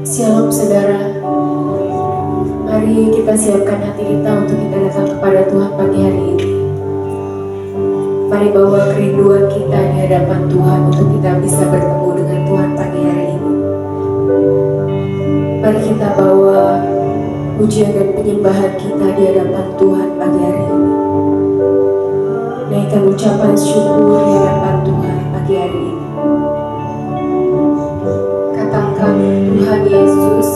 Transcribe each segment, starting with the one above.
Shalom saudara, mari kita siapkan hati kita untuk kita datang kepada Tuhan pagi hari ini. Mari bawa kerinduan kita di hadapan Tuhan untuk kita bisa bertemu dengan Tuhan pagi hari ini. Mari kita bawa pujian dan penyembahan kita di hadapan Tuhan pagi hari ini. Naikkan ucapan syukur di hadapan Tuhan pagi hari ini. Katakan, Tuhan Yesus,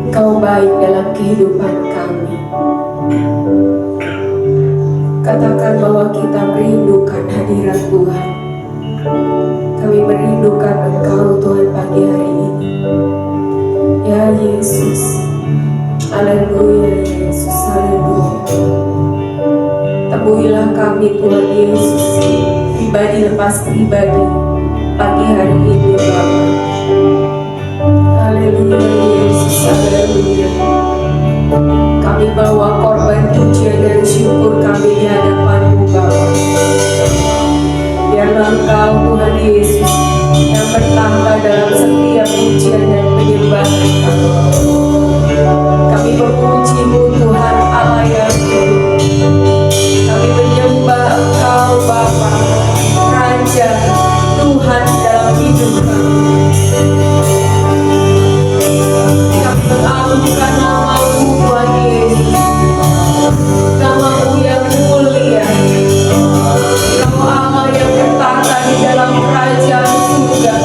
Engkau baik dalam kehidupan kami. Katakan bahwa kita merindukan hadirat Tuhan. Kami merindukan Engkau Tuhan pagi hari ini. Ya Yesus, haleluya Yesus, haleluya. Temuilah kami Tuhan Yesus, pribadi lepas pribadi, pagi hari ini Bapa. Haleluya Yesus, haleluya. Kami bawa korban pujian dan syukur kami di hadapan-Mu Bapa. Biarlah Engkau Tuhan Yesus yang bertahta dalam setiap pujian dan penyembahan kami. Kami memuji-Mu Tuhan Allah yang hidup. Kami menyembah Engkau Bapa, Raja, Tuhan dalam hidup kami. Kami mengagungkan nama-Mu Tuhan Yesus, nama-Mu yang mulia. Engkau Allah yang bertahta di dalam kerajaan surga.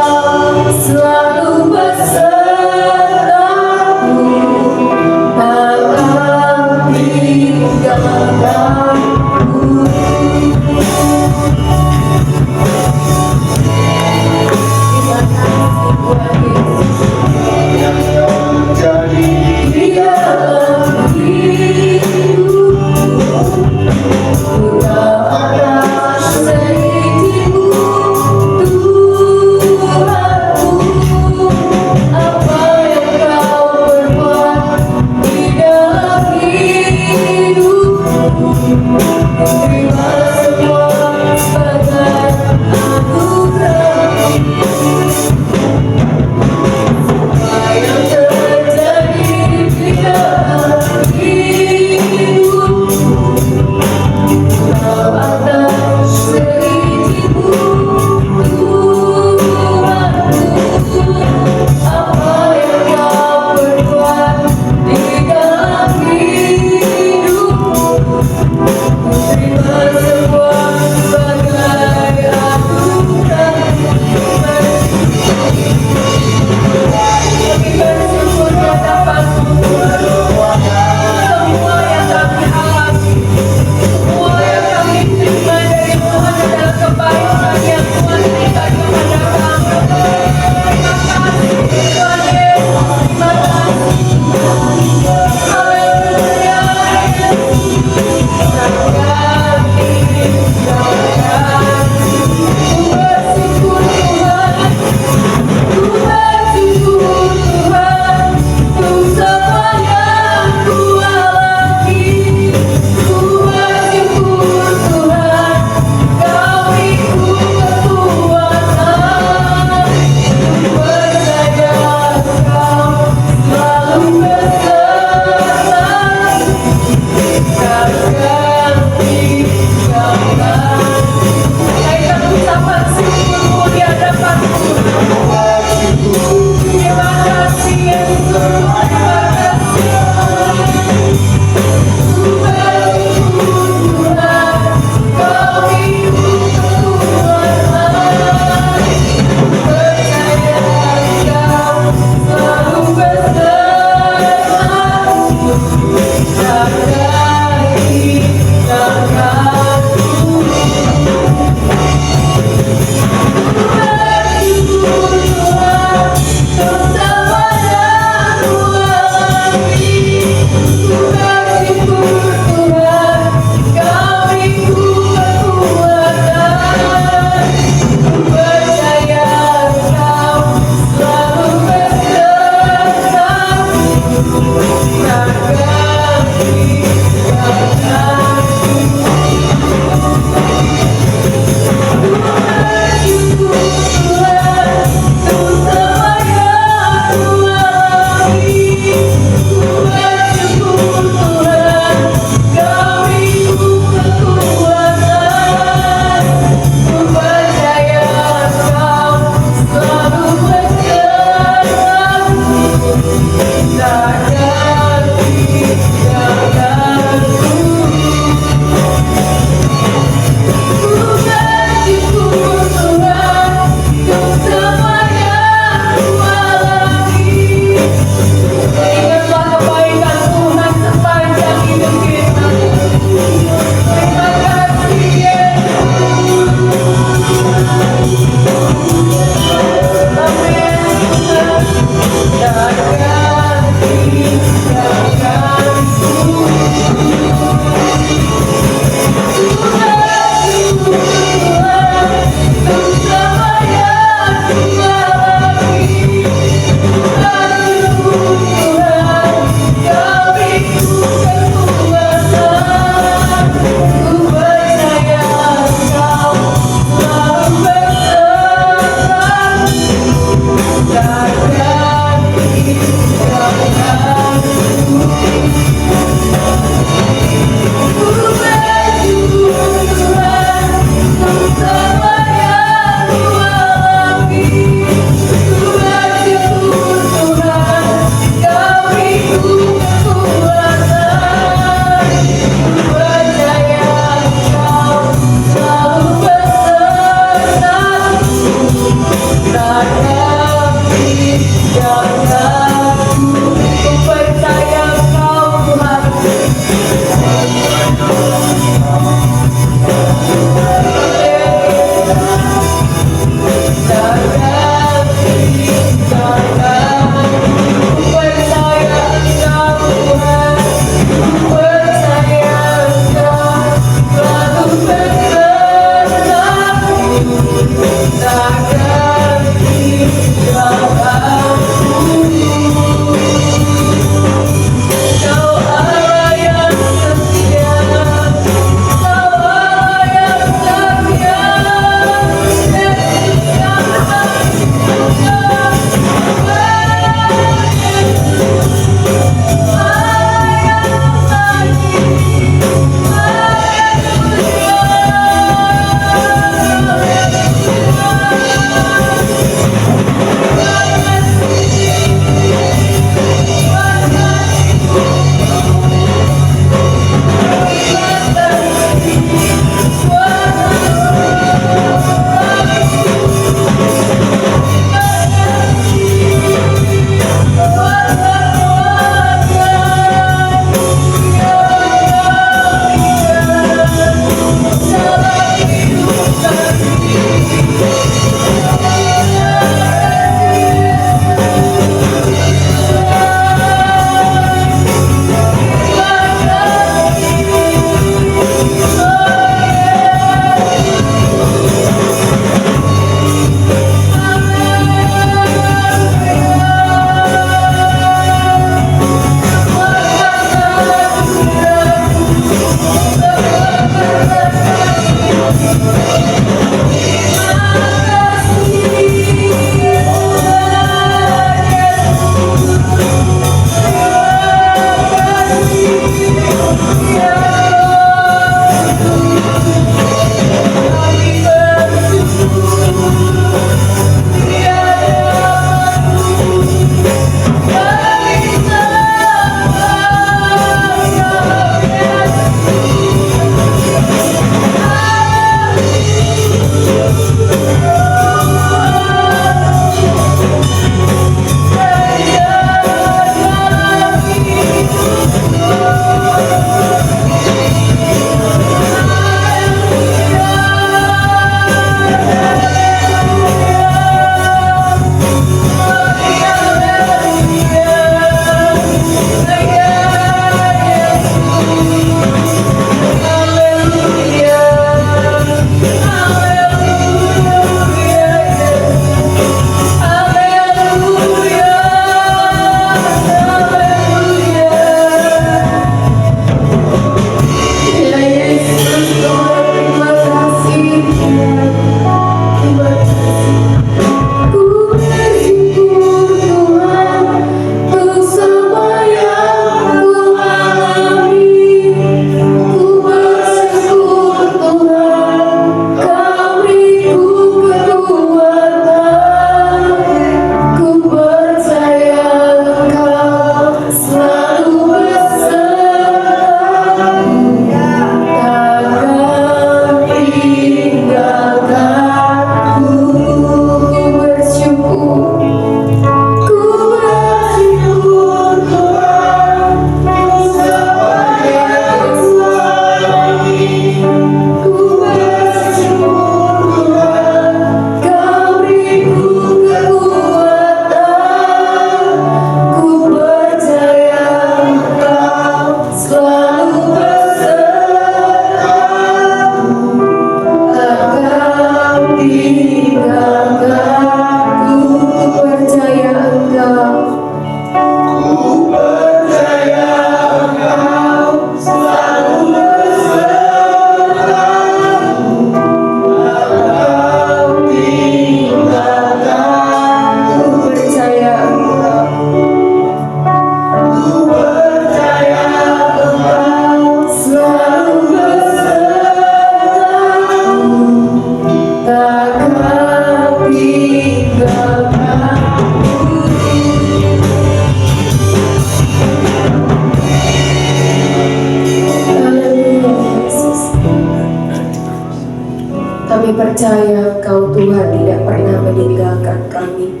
Kami percaya Engkau Tuhan tidak pernah meninggalkan kami.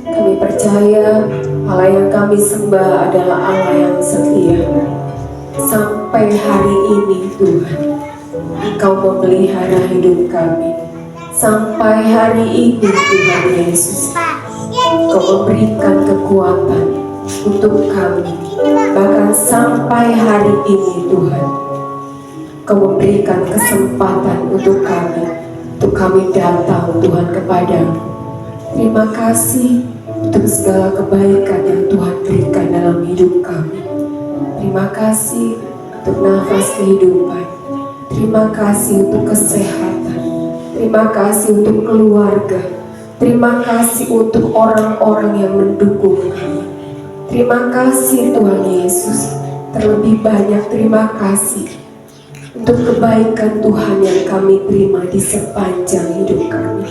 Kami percaya Allah yang kami sembah adalah Allah yang setia. Sampai hari ini Tuhan, Engkau memelihara hidup kami. Sampai hari ini Tuhan Yesus, Engkau memberikan kekuatan untuk kami. Bahkan sampai hari ini Tuhan, Engkau memberikan kesempatan untuk kami datang Tuhan kepadamu. Terima kasih untuk segala kebaikan yang Tuhan berikan dalam hidup kami. Terima kasih untuk nafas kehidupan. Terima kasih untuk kesehatan. Terima kasih untuk keluarga. Terima kasih untuk orang-orang yang mendukung kami. Terima kasih Tuhan Yesus. Terlebih banyak terima kasih untuk kebaikan Tuhan yang kami terima di sepanjang hidup kami.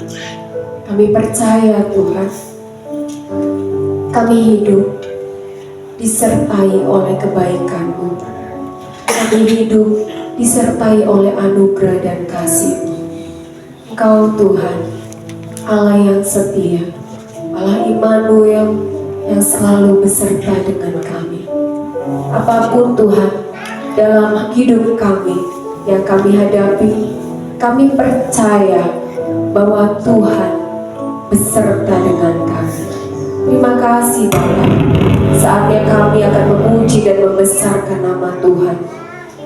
Kami percaya Tuhan, kami hidup disertai oleh kebaikan-Mu. Kami hidup disertai oleh anugerah dan kasih-Mu. Engkau Tuhan, Allah yang setia, Allah Immanuel yang selalu beserta dengan kami. Apapun Tuhan dalam hidup kami yang kami hadapi, kami percaya bahwa Tuhan beserta dengan kami. Terima kasih Bapa. Saatnya kami akan memuji dan membesarkan nama Tuhan.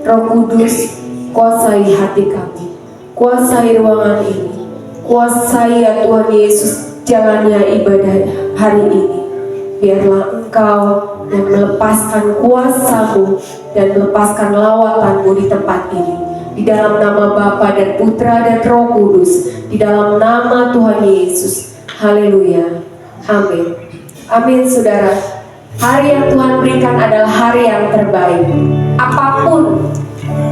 Roh Kudus, kuasai hati kami, kuasai ruangan ini, kuasai ya Tuhan Yesus jalannya ibadah hari ini. Biarlah Engkau yang melepaskan kuasa-Mu dan melepaskan lawatan-Mu di tempat ini. Di dalam nama Bapa dan Putra dan Roh Kudus, di dalam nama Tuhan Yesus. Haleluya. Amin. Amin saudara. Hari yang Tuhan berikan adalah hari yang terbaik. Apapun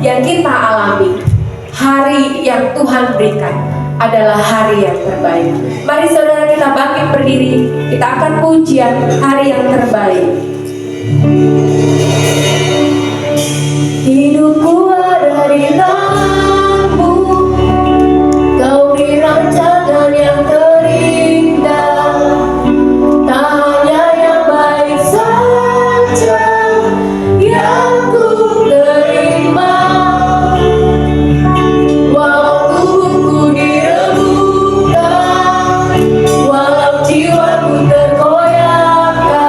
yang kita alami, hari yang Tuhan berikan adalah hari yang terbaik. Mari saudara kita bangkit berdiri. Kita akan pujian hari yang terbaik. Hidupku ada di tangan-Mu, Kau beri rancangan yang terindah. Tak hanya yang baik saja yang ku terima. Walau tubuhku diremukkan, walau jiwaku tergoyahkan,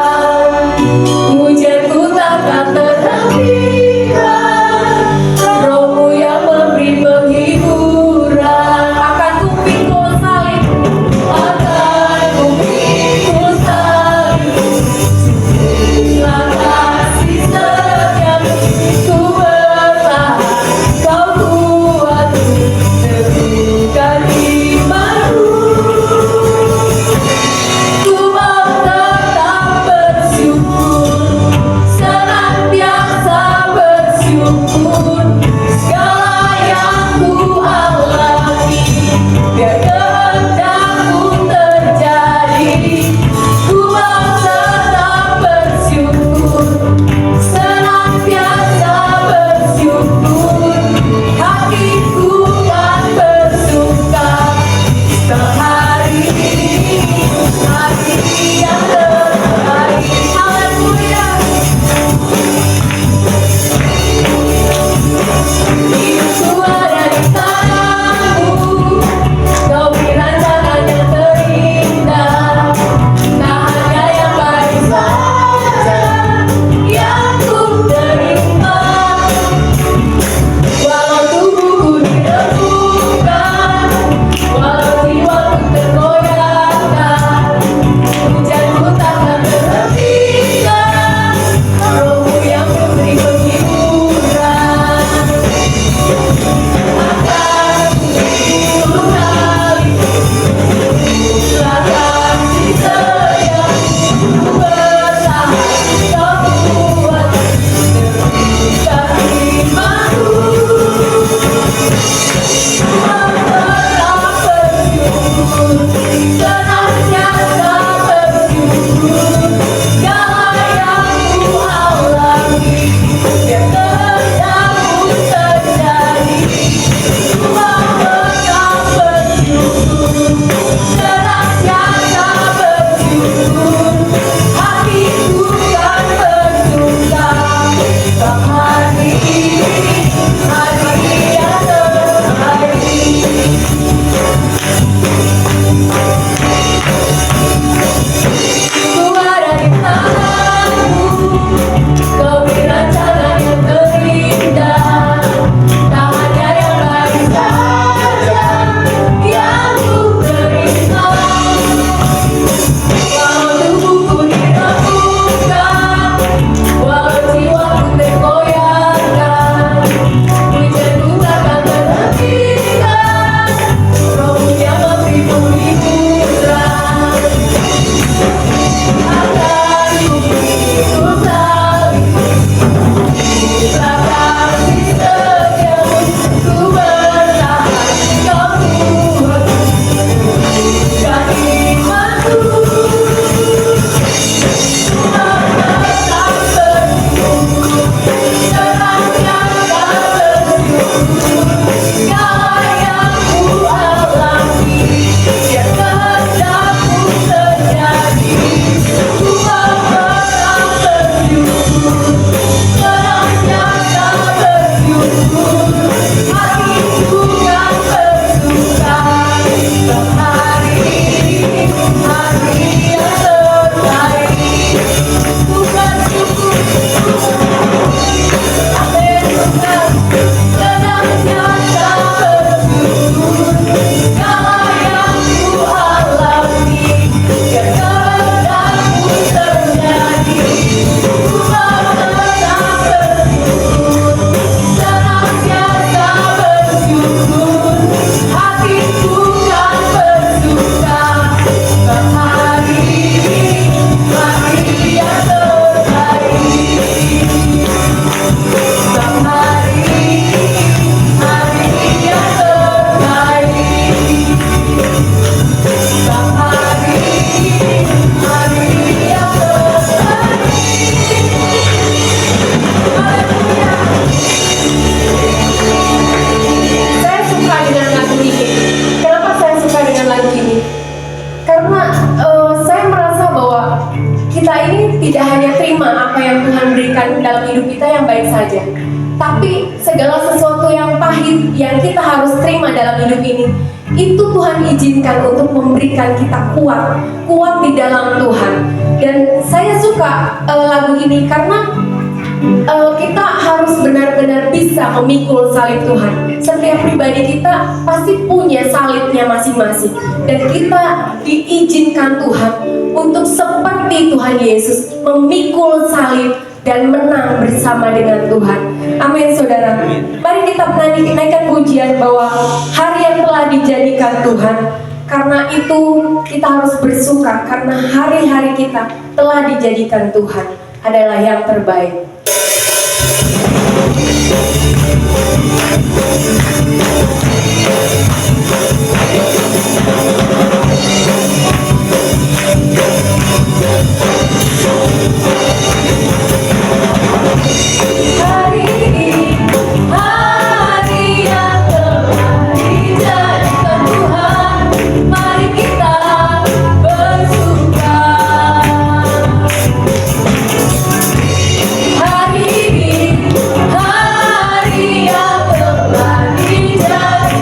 ini tidak hanya terima apa yang Tuhan berikan dalam hidup kita yang baik saja, tapi segala sesuatu yang pahit yang kita harus terima dalam hidup ini, itu Tuhan izinkan untuk memberikan kita kuat di dalam Tuhan. Dan saya suka lagu ini karena kita harus benar-benar bisa memikul salib Tuhan. Setiap pribadi kita pasti punya salibnya masing-masing, dan kita diizinkan Tuhan untuk seperti Tuhan Yesus memikul salib dan menang bersama dengan Tuhan. Amin, saudara. Mari kita naikkan pujian bahwa hari yang telah dijadikan Tuhan. Karena itu kita harus bersuka, karena hari-hari kita telah dijadikan Tuhan adalah yang terbaik. Hari ini, hari yang telah dijadikan Tuhan, mari kita bersuka. Hari ini, hari yang telah dijadikan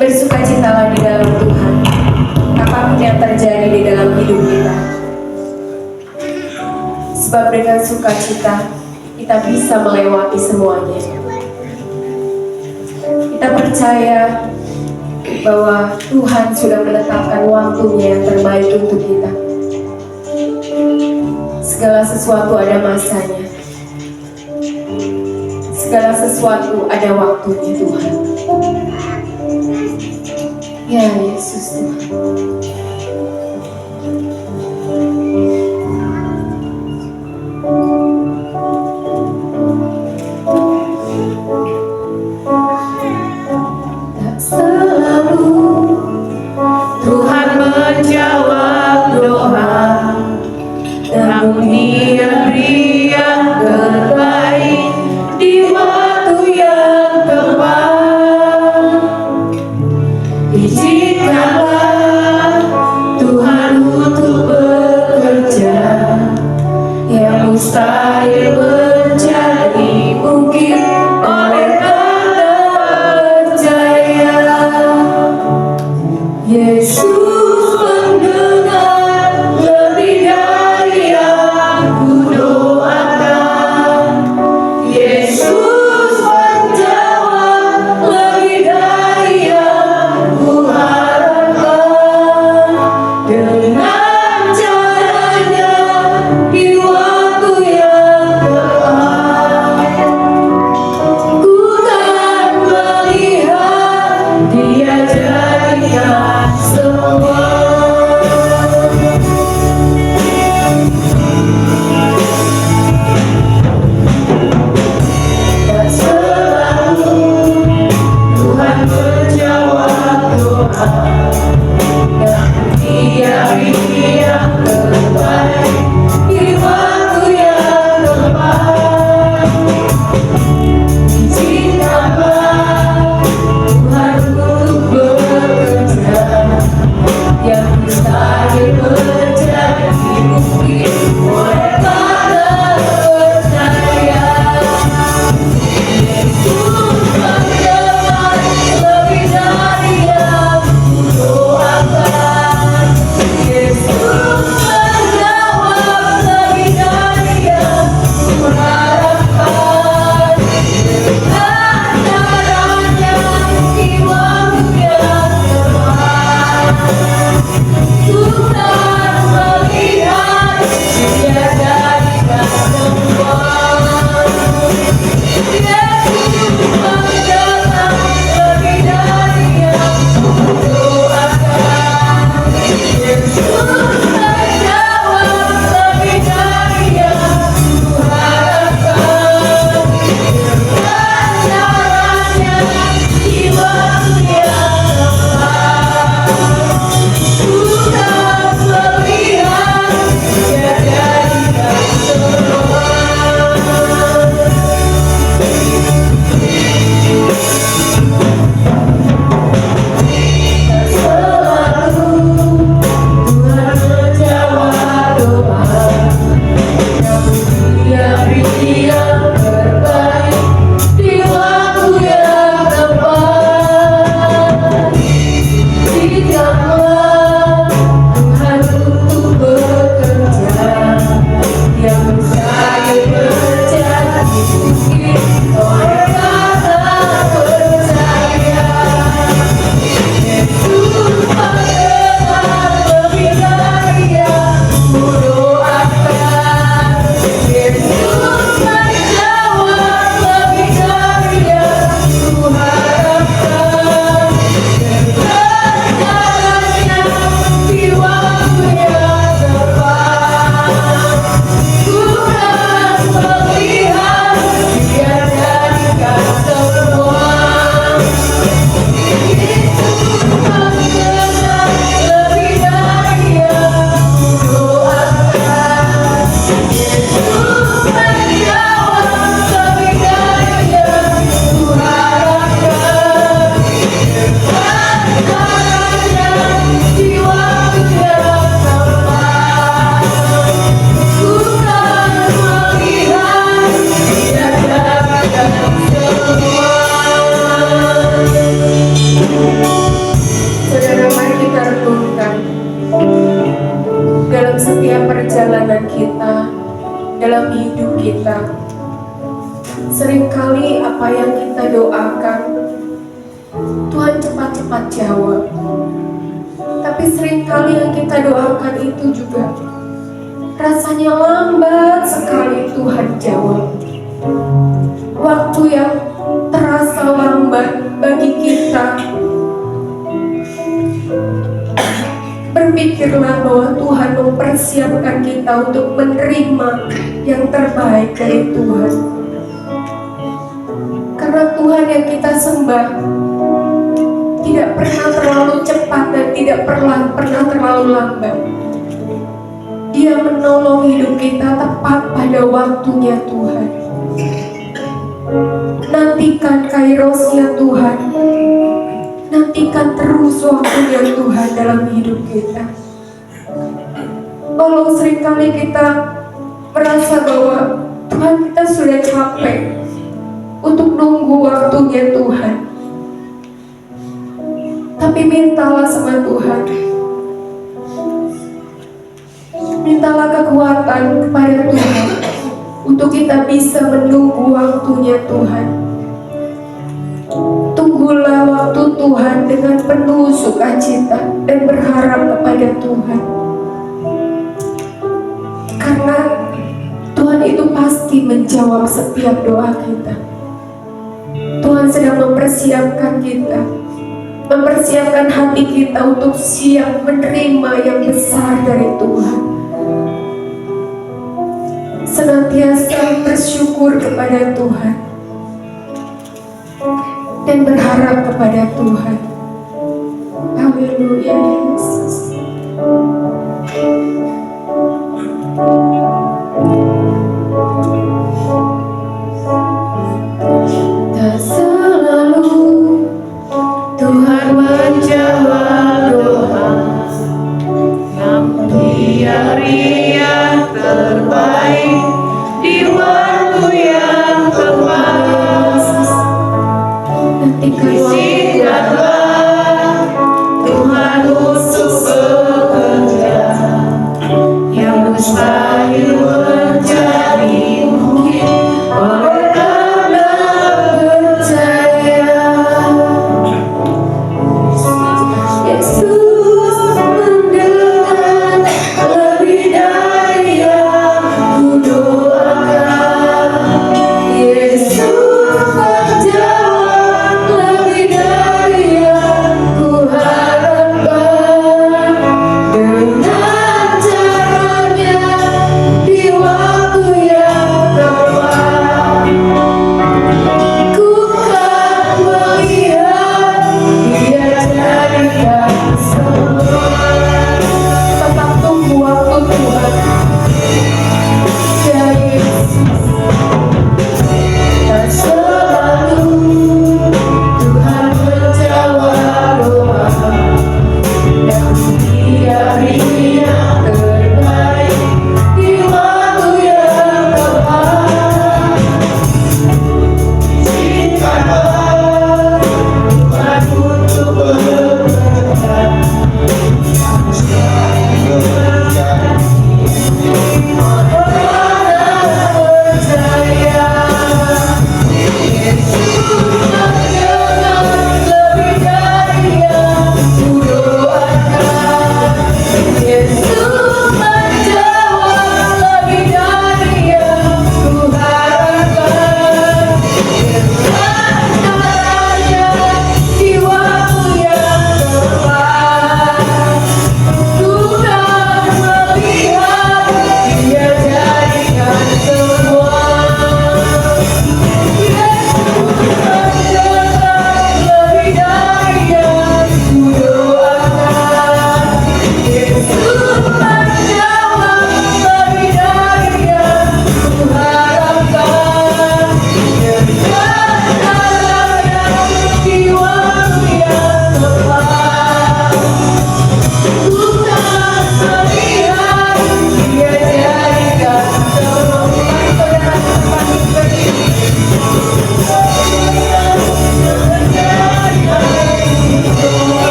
Bersukacitalah di dalam Tuhan, apapun yang terjadi di dalam hidup kita. Sebab dengan sukacita kita bisa melewati semuanya. Kita percaya bahwa Tuhan sudah menetapkan waktunya yang terbaik untuk kita. Segala sesuatu ada masanya. Segala sesuatu ada waktunya, Tuhan. Ya Yesus Tuhan. Tak selalu Tuhan menjawab doa, namun Dia beri yang terbaik di waktu yang tepat. Izinkanlah Tuhan dalam hidup kita. Seringkali apa yang kita doakan, Tuhan cepat-cepat jawab. Tapi seringkali yang kita doakan itu juga rasanya lambat sekali Tuhan jawab. Waktu yang terasa lambat bagi kita, berpikirlah bahwa Tuhan mempersiapkan kita untuk menerima yang terbaik dari Tuhan. Karena Tuhan yang kita sembah tidak pernah terlalu cepat dan tidak pernah terlalu lambat. Dia menolong hidup kita tepat pada waktunya Tuhan. Nantikan kairosnya Tuhan. Nantikan terus waktunya Tuhan dalam hidup kita. Walau seringkali kita merasa bahwa Tuhan, kita sudah capek untuk nunggu waktunya Tuhan. Tapi mintalah sama Tuhan. Mintalah kekuatan kepada Tuhan untuk kita bisa menunggu waktunya Tuhan. Tunggulah waktu Tuhan dengan penuh sukacita dan berharap kepada Tuhan. Karena Tuhan itu pasti menjawab setiap doa kita. Tuhan sedang mempersiapkan kita, mempersiapkan hati kita untuk siap menerima yang besar dari Tuhan. Senantiasa bersyukur kepada Tuhan dan berharap kepada Tuhan. Haleluya, Yesus. Tak selalu Tuhan menjawab doa, namun Dia yang terbaik di waktu yang tepat. Nantikanlah Tuhan untuk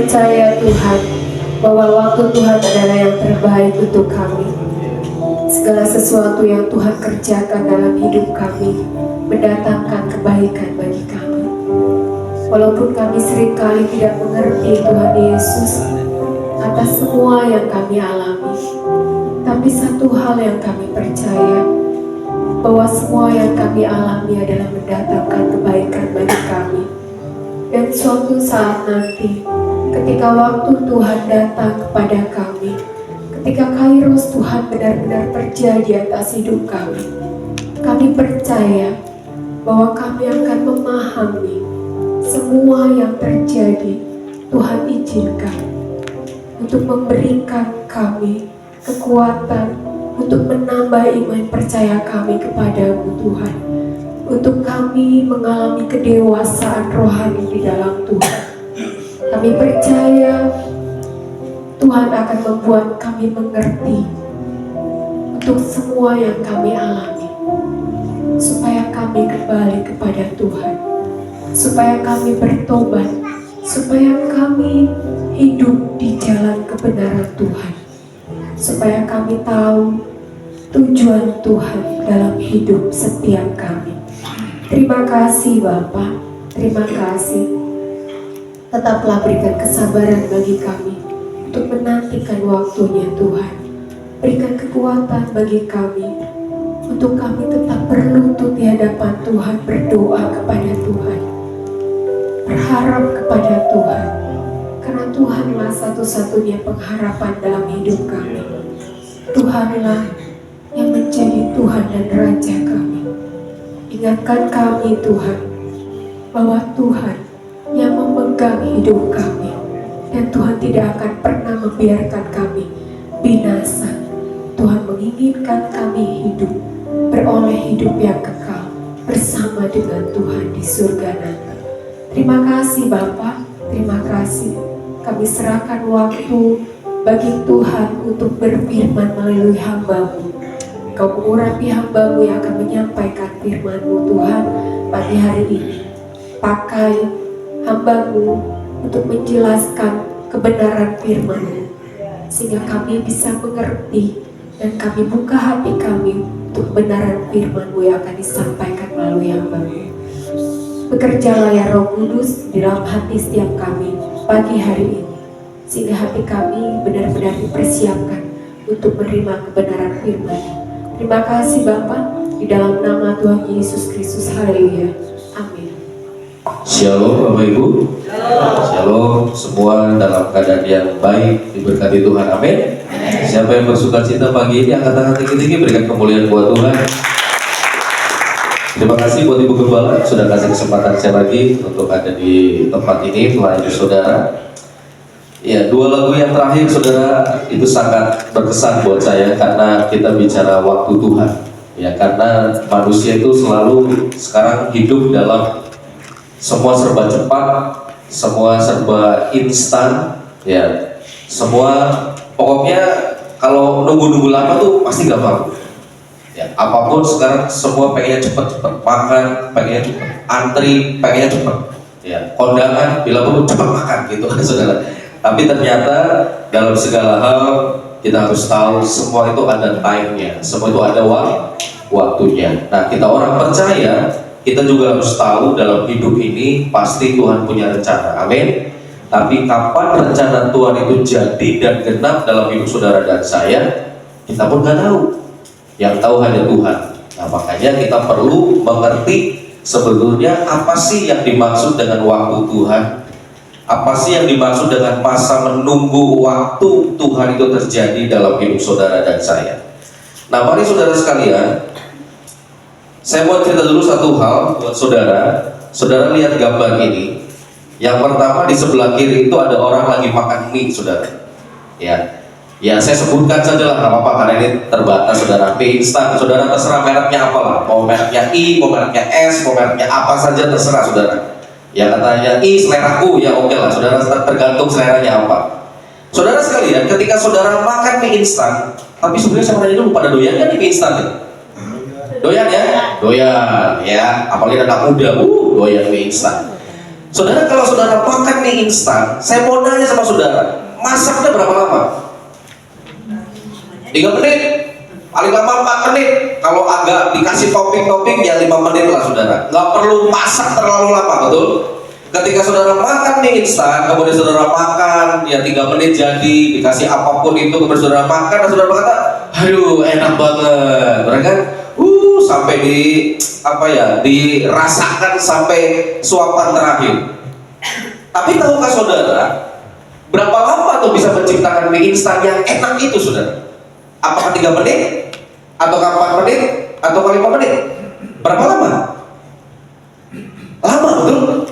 percaya Tuhan bahwa waktu Tuhan adalah yang terbaik untuk kami. Segala sesuatu yang Tuhan kerjakan dalam hidup kami mendatangkan kebaikan bagi kami. Walaupun kami seringkali tidak mengerti Tuhan Yesus atas semua yang kami alami, tapi satu hal yang kami percaya, bahwa semua yang kami alami adalah mendatangkan kebaikan bagi kami. Dan suatu saat nanti, ketika waktu Tuhan datang kepada kami, ketika Kairos Tuhan benar-benar terjadi atas hidup kami percaya bahwa kami akan memahami semua yang terjadi. Tuhan izinkan untuk memberikan kami kekuatan, untuk menambah iman percaya kami kepadamu Tuhan, untuk kami mengalami kedewasaan rohani di dalam Tuhan. Kami percaya Tuhan akan membuat kami mengerti untuk semua yang kami alami, supaya kami kembali kepada Tuhan, supaya kami bertobat, supaya kami hidup di jalan kebenaran Tuhan, supaya kami tahu tujuan Tuhan dalam hidup setiap kami. Terima kasih Bapa, terima kasih. Tetaplah berikan kesabaran bagi kami untuk menantikan waktunya Tuhan. Berikan kekuatan bagi kami untuk kami tetap berlutut di hadapan Tuhan, berdoa kepada Tuhan, berharap kepada Tuhan, karena Tuhanlah satu-satunya pengharapan dalam hidup kami. Tuhanlah yang menjadi Tuhan dan Raja kami. Ingatkan kami Tuhan, bahwa Tuhan yang memegang hidup kami, dan Tuhan tidak akan pernah membiarkan kami binasa. Tuhan menginginkan kami hidup, beroleh hidup yang kekal bersama dengan Tuhan di surga nanti. Terima kasih Bapa, terima kasih. Kami serahkan waktu bagi Tuhan untuk berfirman melalui hamba-Mu. Kau mengurapi hamba-Mu yang akan menyampaikan firman-Mu Tuhan pagi hari ini. Pakai hamba-Mu untuk menjelaskan kebenaran firman-Mu, sehingga kami bisa mengerti dan kami buka hati kami untuk kebenaran firman-Mu yang akan disampaikan melalui hamba-Mu. Bekerjalah ya Roh Kudus di dalam hati setiap kami pagi hari ini, sehingga hati kami benar-benar dipersiapkan untuk menerima kebenaran firman-Mu. Terima kasih Bapa, di dalam nama Tuhan Yesus Kristus. Haleluya. Amin. Shalom Bapak Ibu. Shalom semua dalam keadaan yang baik, diberkati Tuhan. Amin. Siapa yang bersuka cita pagi ini, angkat tangan tinggi-tinggi, berikan kemuliaan buat Tuhan. Terima kasih buat Ibu Gembala sudah kasih kesempatan saya lagi untuk ada di tempat ini melayani saudara. Ya, dua lagu yang terakhir saudara itu sangat berkesan buat saya, karena kita bicara waktu Tuhan. Ya, karena manusia itu selalu sekarang hidup dalam semua serba cepat, semua serba instan, ya. Semua pokoknya kalau nunggu-nunggu lama tuh pasti gak mampu. Ya, apapun sekarang semua pengennya cepat-cepat makan, pengennya cepat antri, pengennya cepat. Ya, kondangan bila perlu cepat makan gitu kan saudara. Tapi ternyata dalam segala hal kita harus tahu semua itu ada time-nya, semua itu ada waktunya. Nah, kita orang percaya, kita juga harus tahu dalam hidup ini pasti Tuhan punya rencana. Amin. Tapi kapan rencana Tuhan itu jadi dan genap dalam hidup saudara dan saya, kita pun nggak tahu. Yang tahu hanya Tuhan. Nah, makanya kita perlu mengerti sebetulnya apa sih yang dimaksud dengan waktu Tuhan. Apa sih yang dimaksud dengan masa menunggu waktu Tuhan itu terjadi dalam hidup saudara dan saya. Nah, mari saudara sekalian, saya mau cerita dulu satu hal buat saudara. Saudara lihat gambar ini. Yang pertama di sebelah kiri itu ada orang lagi makan mie, saudara. Ya, saya sebutkan saja lah, nggak apa-apa karena ini terbatas, saudara. Mie instan, saudara terserah mereknya apa lah. Mau mereknya I, mau mereknya S, mau mereknya apa saja terserah, saudara. Ya katanya I seleraku, ya oke lah, saudara, tergantung seleranya apa. Saudara sekalian, ketika saudara makan mie instan, tapi sebenarnya saya mau tanya dulu, pada doyan kan mie instan ya? Doyan ya? Doyan ya, apalagi anak muda, doyan mie instan. Saudara, kalau saudara makan mie instan, saya mau nanya sama saudara, masaknya berapa lama? 3 menit, paling lama 4 menit. Kalau agak dikasih topping-topping ya 5 menit lah saudara. Nggak perlu masak terlalu lama, betul? Ketika saudara makan mie instan, kemudian saudara makan ya 3 menit jadi, dikasih apapun itu, kemudian saudara makan dan saudara berkata, aduh enak banget, benar kan? sampai dirasakan sampai suapan terakhir. Tapi tahukah saudara, berapa lama tuh bisa menciptakan mie instan yang enak itu, saudara? Apakah 3 menit? Atau 4 menit? Atau 5 menit? Berapa lama? Lama, betul?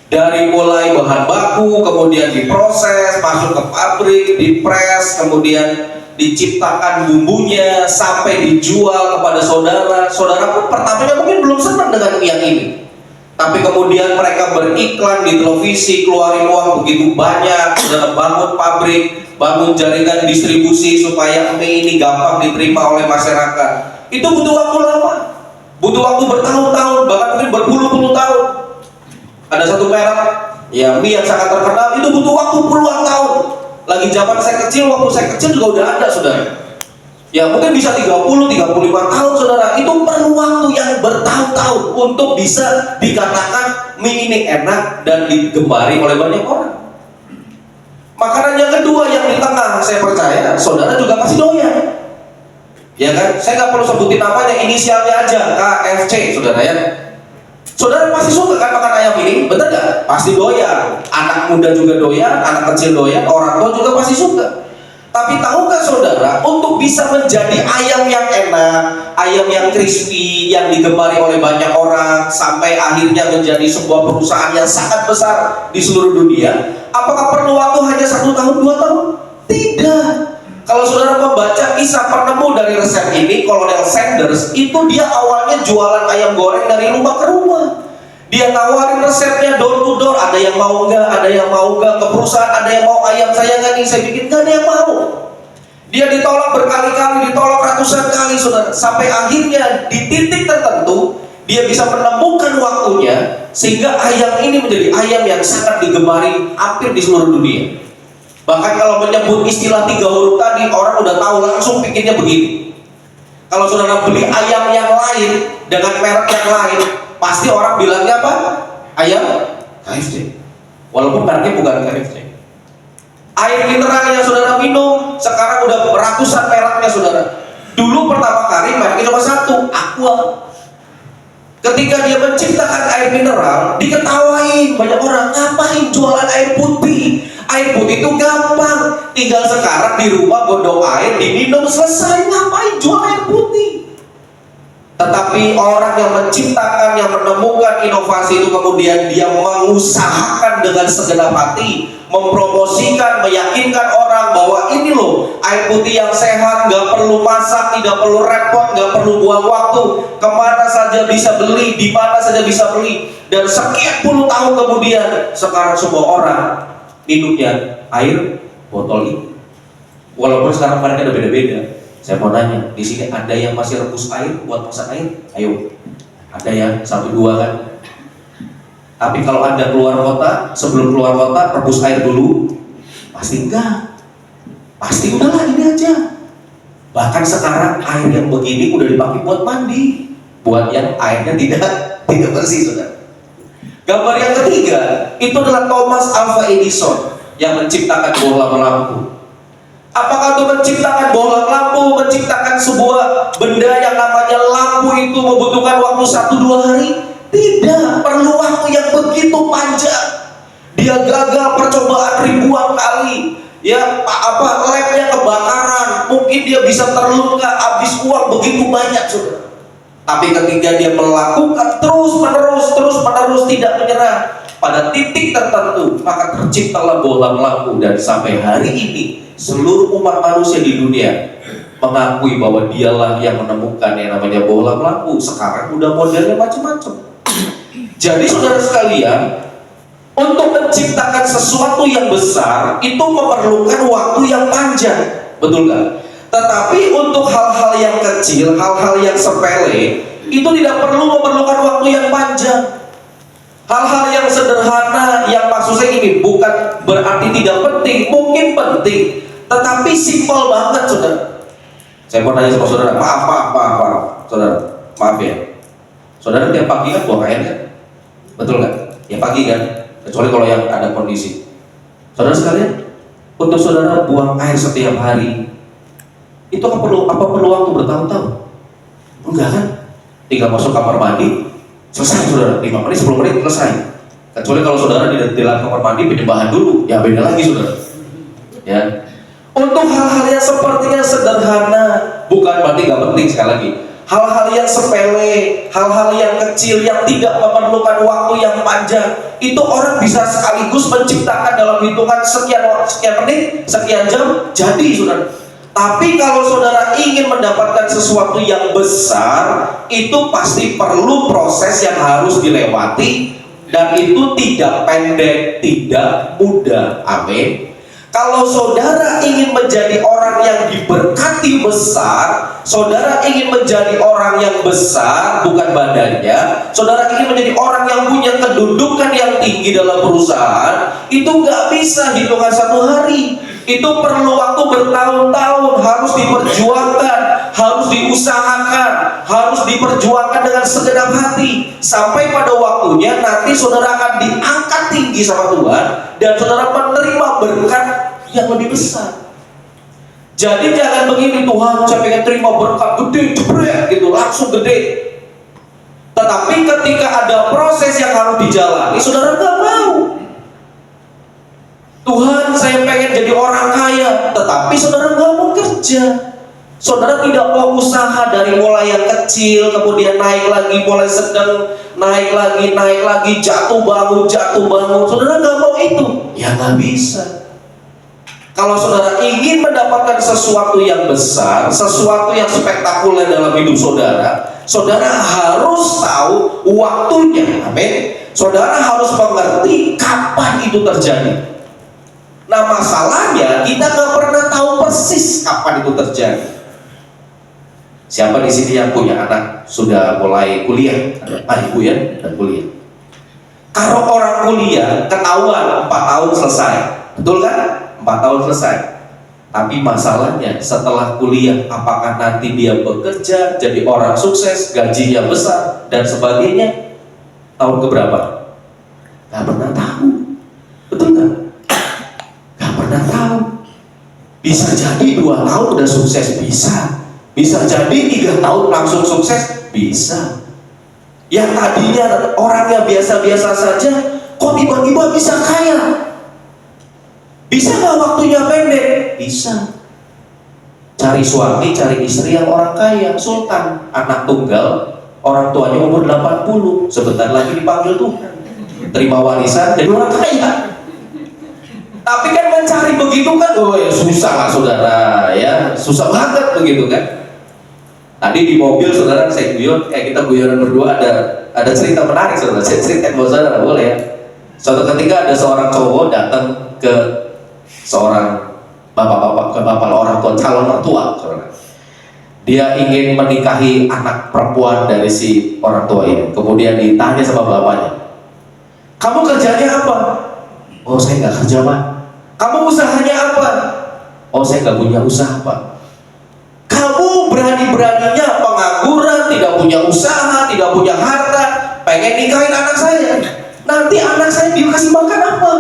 Dari mulai bahan baku, kemudian diproses, masuk ke pabrik, dipres, kemudian diciptakan bumbunya, sampai dijual kepada saudara. Saudara pun pertamanya mungkin belum senang dengan yang ini, tapi kemudian mereka beriklan di televisi, keluarin uang begitu banyak, saudara bangun pabrik, bangun jaringan distribusi supaya mie ini gampang diterima oleh masyarakat. Itu butuh waktu lama, butuh waktu bertahun-tahun, bahkan mungkin berpuluh-puluh tahun. Ada satu merek ya mie yang sangat terkenal, itu butuh waktu puluhan tahun. Lagi zaman saya kecil, waktu saya kecil juga udah ada, saudara. Ya mungkin bisa 30-35 tahun, saudara. Itu perlu waktu yang bertahun-tahun untuk bisa dikatakan mie ini enak dan digemari oleh banyak orang. Makanan yang kedua yang di tengah, saya percaya saudara juga pasti doyan. Ya kan? Saya nggak perlu sebutin namanya, inisialnya aja, KFC, saudara ya. Saudara pasti suka kan makan ayam ini, betul nggak? Pasti doyan. Anak muda juga doyan, anak kecil doyan, orang tua juga pasti suka. Tapi tahukah saudara, untuk bisa menjadi ayam yang enak, ayam yang crispy, yang digemari oleh banyak orang, sampai akhirnya menjadi sebuah perusahaan yang sangat besar di seluruh dunia, apakah perlu waktu hanya 1 tahun, 2 tahun? Tidak. Kalau saudara membaca kisah penemu dari resep ini, Kolonel Sanders, itu dia awalnya jualan ayam goreng dari rumah ke rumah. Dia tawarin resepnya door to door, ada yang mau nggak, ada yang mau nggak, ke perusahaan ada yang mau ayam saya nggak nih, saya bikin, nggak ada yang mau. Dia ditolak berkali-kali, ditolak ratusan kali, saudara, sampai akhirnya di titik tertentu dia bisa menemukan waktunya sehingga ayam ini menjadi ayam yang sangat digemari hampir di seluruh dunia. Bahkan kalau menyebut istilah 3 huruf tadi, orang udah tahu langsung pikirnya begini. Kalau saudara beli ayam yang lain dengan merek yang lain, pasti orang bilangnya apa? Ayam KFC. Walaupun mereknya bukan KFC. Air mineral yang saudara minum sekarang udah ratusan mereknya, saudara. Dulu pertama kali mereknya cuma 1, Aqua. Ketika dia menciptakan air mineral, diketawain banyak orang, ngapain jualan air putih? Air putih itu gampang, tinggal sekarang di rumah godong air, diminum, selesai. Ngapain jual air putih? Tetapi orang yang menciptakan, yang menemukan inovasi itu, kemudian dia mengusahakan dengan segenap hati, mempromosikan, meyakinkan orang bahwa ini loh air putih yang sehat, nggak perlu masak, tidak perlu repot, nggak perlu buang waktu, kemana saja bisa beli, di mana saja bisa beli. Dan sekian puluh tahun kemudian, sekarang semua orang minumnya air botol ini. Walaupun sekarang mereka udah beda-beda. Saya mau nanya, di sini ada yang masih rebus air buat masak air? Ayo, ada ya, 1-2 kan? Tapi kalau Anda keluar kota, sebelum keluar kota rebus air dulu? Pasti enggak. Pasti udahlah ini aja. Bahkan sekarang air yang begini udah dipakai buat mandi, buat yang airnya tidak bersih, saudara. Gambar yang ketiga itu adalah Thomas Alva Edison yang menciptakan bohlam lampu. Apakah untuk menciptakan bohlam lampu, menciptakan sebuah benda yang namanya lampu itu membutuhkan waktu 1-2 hari? Tidak, perlu waktu yang begitu panjang. Dia gagal percobaan ribuan kali. Ya, labnya kebakaran, mungkin dia bisa terluka, habis uang begitu banyak, saudara. Tapi ketika dia melakukan terus menerus tidak menyerah, pada titik tertentu maka terciptalah bohlam lampu. Dan sampai hari ini seluruh umat manusia di dunia mengakui bahwa dialah yang menemukan yang namanya bohlam lampu. Sekarang udah modelnya macam-macam. Jadi saudara sekalian, untuk menciptakan sesuatu yang besar itu memerlukan waktu yang panjang, betul nggak? Tetapi untuk hal-hal yang kecil, hal-hal yang sepele, itu tidak perlu memerlukan waktu yang panjang. Hal-hal yang sederhana, yang maksud saya ini bukan berarti tidak penting, mungkin penting, tetapi simpel banget, saudara. Saya mau tanya sama saudara, maaf, saudara, maaf ya. Saudara tiap pagi kan buang air kan? Betul nggak? Ya pagi kan? Kecuali kalau yang ada kondisi. Saudara sekalian, untuk saudara buang air setiap hari, itu apa perlu waktu bertahun-tahun? Enggak kan? tinggal masuk kamar mandi, selesai saudara, 5 menit, 10 menit selesai. Kecuali kalau saudara di dalam kamar mandi penyembahan dulu, ya beda lagi saudara. Ya, untuk hal-hal yang sepertinya sederhana, bukan berarti gak penting sekali lagi. Hal-hal yang sepele, hal-hal yang kecil yang tidak memerlukan waktu yang panjang, itu orang bisa sekaligus menciptakan dalam hitungan sekian menit, sekian jam, jadi saudara. Tapi kalau saudara ingin mendapatkan sesuatu yang besar, itu pasti perlu proses yang harus dilewati, dan itu tidak pendek, tidak mudah. Amin. Kalau saudara ingin menjadi orang yang diberkati besar, saudara ingin menjadi orang yang besar, bukan badannya, saudara ingin menjadi orang yang punya kedudukan yang tinggi dalam perusahaan, itu nggak bisa hitungan 1 hari. Itu perlu waktu bertahun-tahun, harus diperjuangkan, harus diusahakan, harus diperjuangkan dengan segenap hati, sampai pada waktunya nanti saudara akan diangkat tinggi sama Tuhan, dan saudara menerima berkat yang lebih besar. Jadi jangan begini, Tuhan saya pengen terima berkat gede, jebret gitu, langsung gede. Tetapi ketika ada proses yang harus dijalani, saudara nggak mau. Tuhan saya pengen jadi orang kaya, tetapi saudara nggak mau kerja. Saudara tidak mau usaha dari mulai yang kecil, kemudian naik lagi, mulai sedang, naik lagi, jatuh bangun. Saudara nggak mau itu, ya nggak bisa. Kalau saudara ingin mendapatkan sesuatu yang besar, sesuatu yang spektakuler dalam hidup saudara, saudara harus tahu waktunya. Amin. Saudara harus mengerti kapan itu terjadi. Nah masalahnya kita nggak pernah tahu persis kapan itu terjadi. Siapa di sini yang punya anak sudah mulai kuliah? Ada ibu ya, dan kuliah. Kalau orang kuliah ketahuan 4 tahun selesai, betul kan? 4 tahun selesai. Tapi masalahnya setelah kuliah, apakah nanti dia bekerja jadi orang sukses, gajinya besar dan sebagainya? Tahun keberapa? Gak pernah tahu. Betul kan? Gak pernah tahu. Bisa jadi 2 tahun udah sukses, bisa. Bisa jadi 3 tahun langsung sukses, bisa. Yang tadinya orangnya biasa-biasa saja, kok tiba-tiba bisa kaya? Bisa nggak waktunya pendek? Bisa. Cari suami, cari istri yang orang kaya, sultan, anak tunggal, orang tuanya umur 80, sebentar lagi dipanggil Tuhan, terima warisan jadi orang kaya. Tapi kan mencari begitu kan, oh ya susah lah saudara, ya susah banget begitu kan. Tadi di mobil saudara saya guyon, kita guyonan berdua, ada cerita menarik saudara. Saya cerita buat saudara, boleh ya. Suatu ketika ada seorang cowok datang ke seorang bapak orang tua, calon mertua saudara. Dia ingin menikahi anak perempuan dari si orang tua ini. Kemudian ditanya sama bapaknya, kamu kerjanya apa? Oh saya nggak kerja Pak. Kamu usahanya apa? Oh saya nggak punya usaha Pak. Kamu berani-beraninya pengangguran, tidak punya usaha, tidak punya harta, pengen nikahin anak saya. Nanti anak saya dikasih makan apa?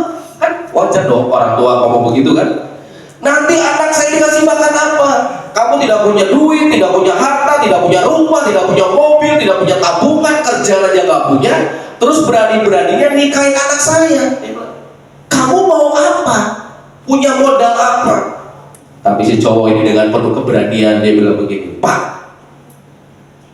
Kan wajar dong orang tua ngomong begitu kan. Nanti anak saya dikasih makan apa? Kamu tidak punya duit, tidak punya harta, tidak punya rumah, tidak punya mobil, tidak punya tabungan, kerja aja nggak punya, terus berani-beraninya nikahin anak saya. Kamu mau apa? Punya modal apa? Tapi si cowok ini dengan penuh keberanian dia bilang begini, Pak,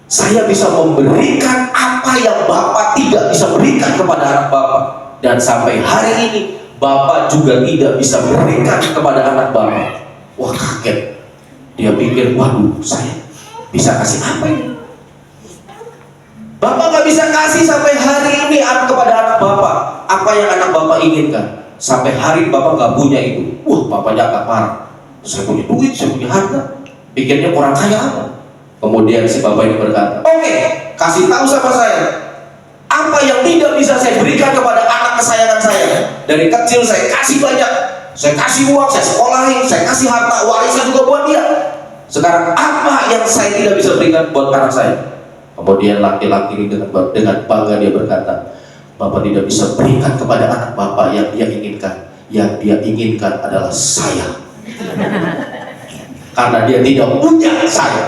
saya bisa memberikan apa yang Bapak tidak bisa berikan kepada anak Bapak, dan sampai hari ini Bapak juga tidak bisa berikan kepada anak Bapak. Wah kaget. Dia pikir, waduh saya bisa kasih apa ini? Bapak gak bisa kasih sampai hari ini kepada anak Bapak apa yang anak Bapak inginkan. Sampai hari Bapak gak punya itu. Wah Bapaknya agak marah. Saya punya duit, saya punya harta, pikirnya orang kaya apa? Kemudian si bapak ini berkata, oke, kasih tahu sama saya apa yang tidak bisa saya berikan kepada anak kesayangan saya. Dari kecil saya kasih banyak, saya kasih uang, saya sekolahin, saya kasih harta warisan juga buat dia. Sekarang apa yang saya tidak bisa berikan buat anak saya? Kemudian laki-laki ini dengan bangga dia berkata, Bapak tidak bisa berikan kepada anak Bapak yang dia inginkan. Yang dia inginkan adalah saya. Karena dia tidak punya saya.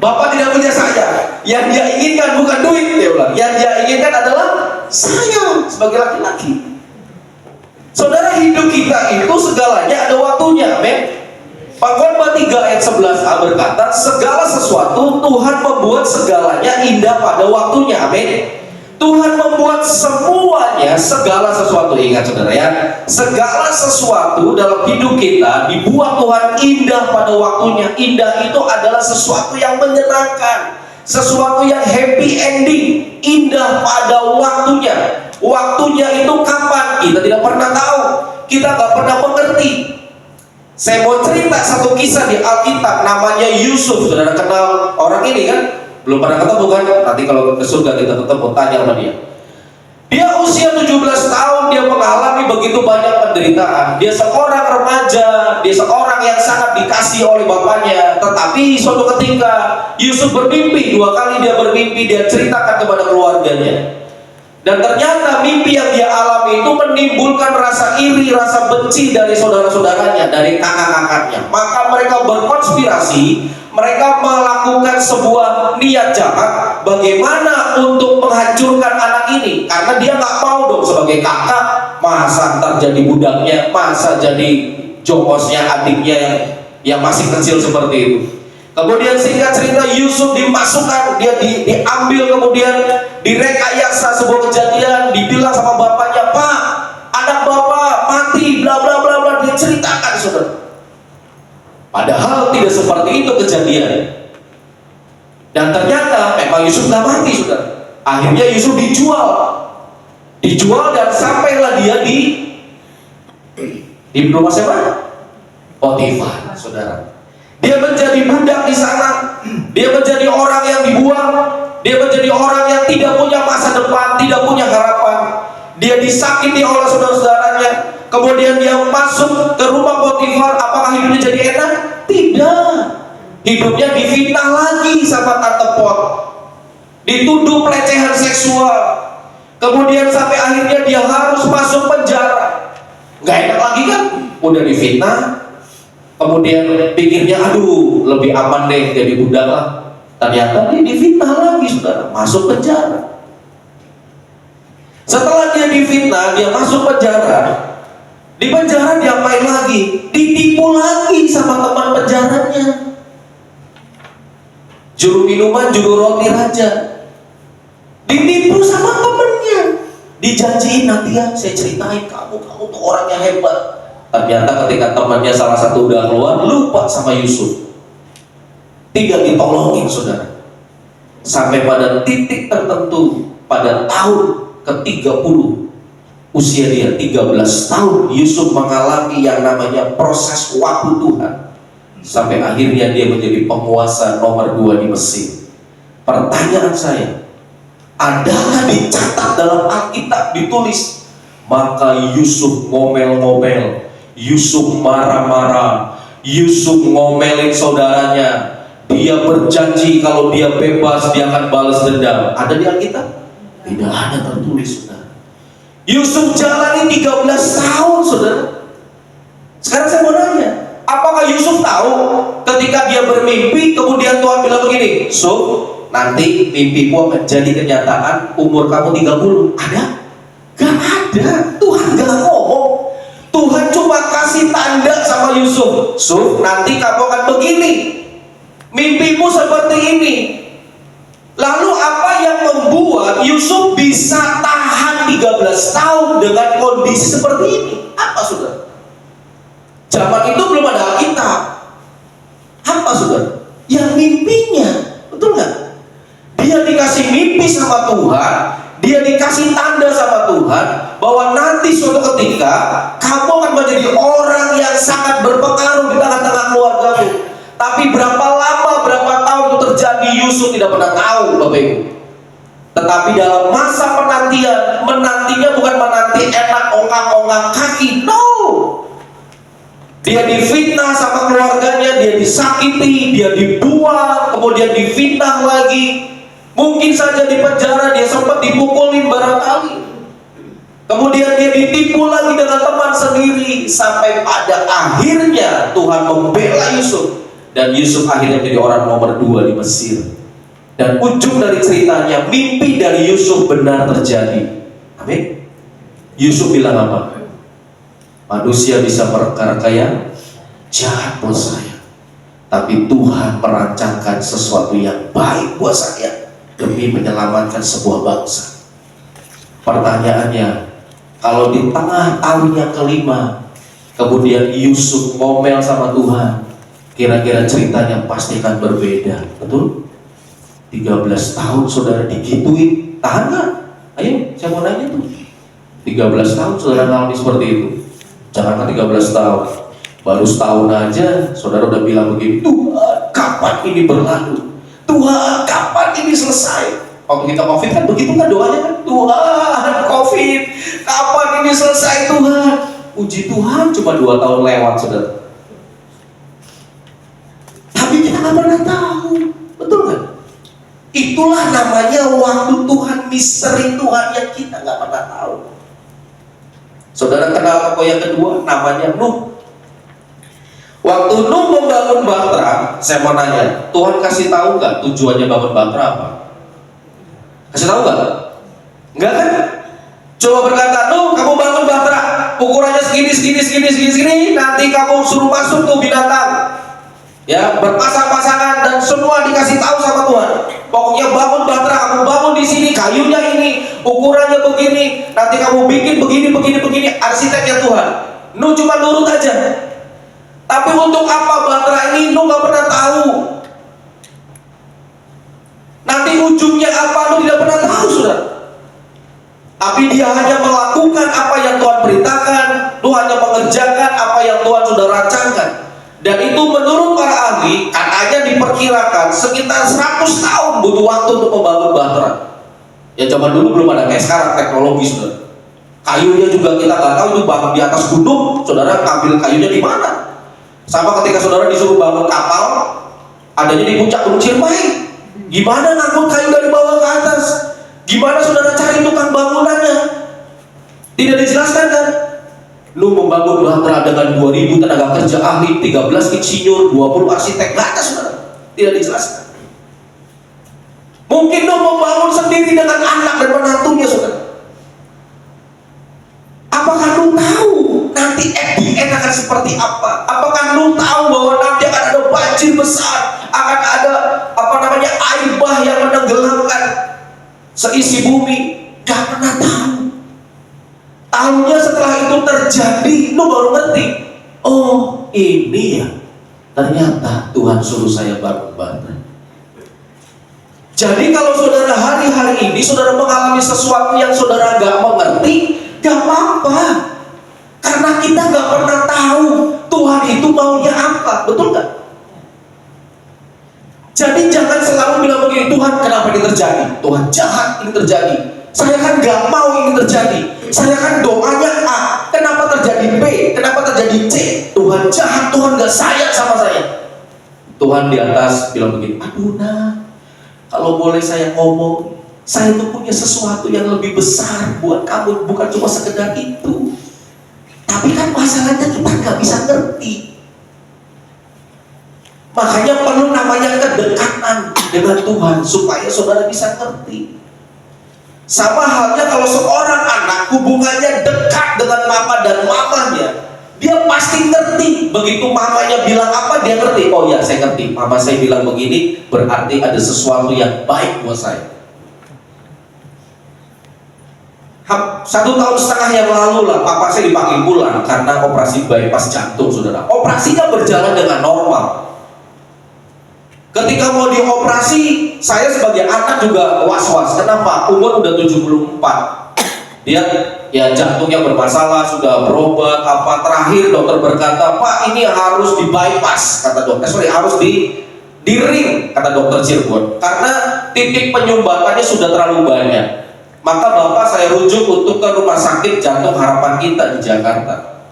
Bapak tidak punya saya. Yang dia inginkan bukan duit, dia bilang. Yang dia inginkan adalah saya sebagai laki-laki. Saudara, hidup kita itu segalanya ada waktunya, amin. Pengkhotbah 3 ayat 11a berkata, segala sesuatu Tuhan membuat segalanya indah pada waktunya, amin. Tuhan membuat semuanya, segala sesuatu, ingat saudara ya, segala sesuatu dalam hidup kita dibuat Tuhan indah pada waktunya. Indah itu adalah sesuatu yang menyenangkan, sesuatu yang happy ending, indah pada waktunya. Waktunya itu kapan? Kita tidak pernah tahu, kita nggak pernah mengerti. Saya mau cerita satu kisah di Alkitab, namanya Yusuf. Saudara kenal orang ini kan? Belum pernah ketemu kan? Nanti kalau ke surga kita ketemu, tanya sama dia. Dia usia 17 tahun, dia mengalami begitu banyak penderitaan. Dia seorang remaja, dia seorang yang sangat dikasihi oleh bapaknya. Tetapi suatu ketika Yusuf bermimpi, 2 kali dia bermimpi, dia ceritakan kepada keluarganya. Dan ternyata mimpi yang dia alami itu menimbulkan rasa iri, rasa benci dari saudara-saudaranya, dari kakak-kakaknya. Maka mereka berkonspirasi, mereka melakukan sebuah niat jahat bagaimana untuk menghancurkan anak ini. Karena dia nggak mau dong sebagai kakak, masa terjadi budaknya, masa jadi jongosnya adiknya yang masih kecil seperti itu. Kemudian singkat cerita, Yusuf dimasukkan, dia diambil, kemudian direkayasa sebuah kejadian, dibilang sama bapaknya, Pak, anak bapak mati, bla bla bla bla, dia ceritakan, saudara. Padahal tidak seperti itu kejadian. Dan ternyata memang Yusuf nggak mati, saudara. Akhirnya Yusuf dijual dan sampailah dia di rumah siapa? Potifar, saudara. Dia menjadi budak di sana. Dia menjadi orang yang dibuang. Dia menjadi orang yang tidak punya masa depan, tidak punya harapan. Dia disakiti oleh saudara-saudaranya. Kemudian dia masuk ke rumah Potifar. Apakah hidupnya jadi enak? Tidak. Hidupnya difitnah lagi sama tante Pot. Dituduh pelecehan seksual. Kemudian sampai akhirnya dia harus masuk penjara. Gak enak lagi kan? Udah difitnah. Kemudian pikirnya, aduh lebih aman deh jadi budak lah. Ternyata dia difitnah lagi, saudara, masuk penjara. Setelah dia difitnah, dia masuk penjara. Di penjara dia main lagi, ditipu lagi sama teman penjaranya. Juru minuman, juru roti raja, ditipu sama temennya. Dijanjiin, nanti ya saya ceritain kamu tuh orang yang hebat. Ternyata ketika temannya salah satu udah keluar, lupa sama Yusuf. Tidak ditolongin, saudara. Sampai pada titik tertentu, pada tahun ke-30, usia dia 13 tahun, Yusuf mengalami yang namanya proses waktu Tuhan. Sampai akhirnya dia menjadi penguasa nomor 2 di Mesir. Pertanyaan saya, adakah dicatat dalam Alkitab ditulis, maka Yusuf ngomel-ngomel, Yusuf marah-marah, Yusuf ngomelin saudaranya, dia berjanji kalau dia bebas dia akan balas dendam? Ada di Alkitab? Tidak ada tertulis, saudara. Yusuf jalani 13 tahun, saudara. Sekarang saya mau nanya, apakah Yusuf tahu ketika dia bermimpi kemudian Tuhan bilang begini, Yusuf, nanti mimpimu akan jadi kenyataan umur kamu 30? Ada? Gak ada. Tuhan gak ngomong. Tuhan cuma kasih tanda sama Yusuf, Yusuf, nanti kamu akan begini, mimpimu seperti ini. Lalu apa yang membuat Yusuf bisa tahan 13 tahun dengan kondisi seperti ini? Apa, saudara? Zaman itu belum ada Alkitab. Apa, saudara? Yang mimpinya, betul nggak? Dia dikasih mimpi sama Tuhan, dia dikasih tanda sama Tuhan bahwa nanti suatu ketika kamu akan menjadi orang yang sangat berpengaruh di tengah-tengah keluargamu. Tapi berapa lama, berapa tahun itu terjadi, Yusuf tidak pernah tahu, Bapak Ibu. Tetapi dalam masa menantinya bukan menanti enak ongkang-ongkang kaki, no. Dia difitnah sama keluarganya, dia disakiti, dia dibuang, kemudian difitnah lagi. Mungkin saja di penjara dia sempat dipukulin barangkali. Kemudian dia ditipu lagi dengan teman sendiri. Sampai pada akhirnya Tuhan membela Yusuf. Dan Yusuf akhirnya menjadi orang nomor 2 di Mesir. Dan ujung dari ceritanya, mimpi dari Yusuf benar terjadi. Amin. Yusuf bilang apa? Manusia bisa mereka yang jahat buat saya, tapi Tuhan merancangkan sesuatu yang baik buat saya demi menyelamatkan sebuah bangsa. Pertanyaannya, kalau di tengah tahun yang kelima kemudian Yusuf ngomel sama Tuhan, kira-kira ceritanya pasti akan berbeda, betul? 13 tahun saudara digituin, tahan gak? Ayo, saya mau nanya tuh. 13 tahun saudara ngalami seperti itu. Jangankan 13 tahun, baru setahun aja saudara udah bilang begini, Tuhan kapan ini berlalu? Tuhan kapan ini selesai? Waktu kita COVID kan begitu kan doanya kan, Tuhan COVID kapan ini selesai Tuhan? Puji Tuhan cuma 2 tahun lewat saudara. Tapi kita gak pernah tahu, betul kan? Itulah namanya waktu Tuhan, misteri Tuhan yang kita gak pernah tahu. Saudara kenal tokoh yang kedua, namanya Nuh. Waktu Nuh membangun bahtera, saya mau nanya, Tuhan kasih tahu nggak tujuannya bangun bahtera apa? Kasih tahu nggak? Nggak kan? Coba berkata, Nuh, kamu bangun bahtera, ukurannya segini, nanti kamu suruh masuk tuh binatang, ya berpasang-pasangan dan semua dikasih tahu sama Tuhan. Pokoknya bangun bahtera, kamu bangun di sini, kayunya ini, ukurannya begini, nanti kamu bikin begini, arsiteknya Tuhan. Nuh cuma nurut aja. Tapi untuk apa bahtera ini Nuh gak pernah tahu. Nanti ujungnya apa Nuh tidak pernah tahu, saudara. Tapi dia hanya melakukan apa yang Tuhan perintahkan, Nuh hanya mengerjakan apa yang Tuhan sudah rancangkan. Dan itu menurut para ahli, katanya diperkirakan sekitar 100 tahun butuh waktu untuk membangun bahtera. Ya zaman dulu belum ada kayak sekarang teknologi, saudara. Kayunya juga kita nggak tahu itu bangun di atas gunung, saudara ambil kayunya di mana. Sama ketika saudara disuruh bangun kapal, adanya di puncak Gunung Ciremai. Gimana ngangkut kayu dari bawah ke atas? Gimana saudara cari tukang bangunannya? Tidak dijelaskan kan? Nuh membangun bahtera dengan 2000 tenaga kerja ahli, 13 insinyur, 20 arsitek, nggak ada saudara. Tidak dijelaskan. Mungkin Nuh membangun sendiri dengan anak dan menantunya, saudara. Apakah Nuh tahu nanti FDN akan seperti apa? Apakah Nuh tahu bahwa nanti akan ada banjir besar, akan ada air bah yang menenggelamkan seisi bumi? Gak pernah tahu. Tahunya setelah itu terjadi, Nuh baru ngerti. Oh ini ya, ternyata Tuhan suruh saya bangun bahtera. Jadi kalau saudara hari-hari ini saudara mengalami sesuatu yang saudara gak mengerti, gak apa-apa. Karena kita gak pernah tahu Tuhan itu maunya apa, betul gak? Jadi jangan selalu bilang begini, Tuhan kenapa ini terjadi? Tuhan jahat ini terjadi. Saya kan gak mau ini terjadi. Saya kan doanya A, kenapa terjadi B? Kenapa terjadi C? Tuhan jahat, Tuhan gak sayang sama saya. Tuhan di atas bilang begini, aduh nah, kalau boleh saya ngomong, saya itu punya sesuatu yang lebih besar buat kamu, bukan cuma sekedar itu. Tapi kan masalahnya kita nggak bisa ngerti. Makanya perlu namanya kedekatan dengan Tuhan supaya saudara bisa ngerti. Sama halnya kalau seorang anak hubungannya dekat dengan mama dan mamanya, dia pasti ngerti. Begitu mamanya bilang apa, dia ngerti. Oh ya, saya ngerti. Mama saya bilang begini, berarti ada sesuatu yang baik buat saya. 1,5 tahun yang lalu lah, papa saya dipanggil pulang karena operasi bypass jantung, saudara. Operasinya berjalan dengan normal. Ketika mau dioperasi, saya sebagai anak juga was-was. Kenapa? Umur udah 74. Dia ya jantungnya bermasalah, sudah berobat apa. Terakhir dokter berkata, Pak ini harus di bypass, kata dokter. Harus di ring, kata dokter Cirebon. Karena titik penyumbatannya sudah terlalu banyak. Maka bapak saya rujuk untuk ke rumah sakit jantung harapan kita di Jakarta.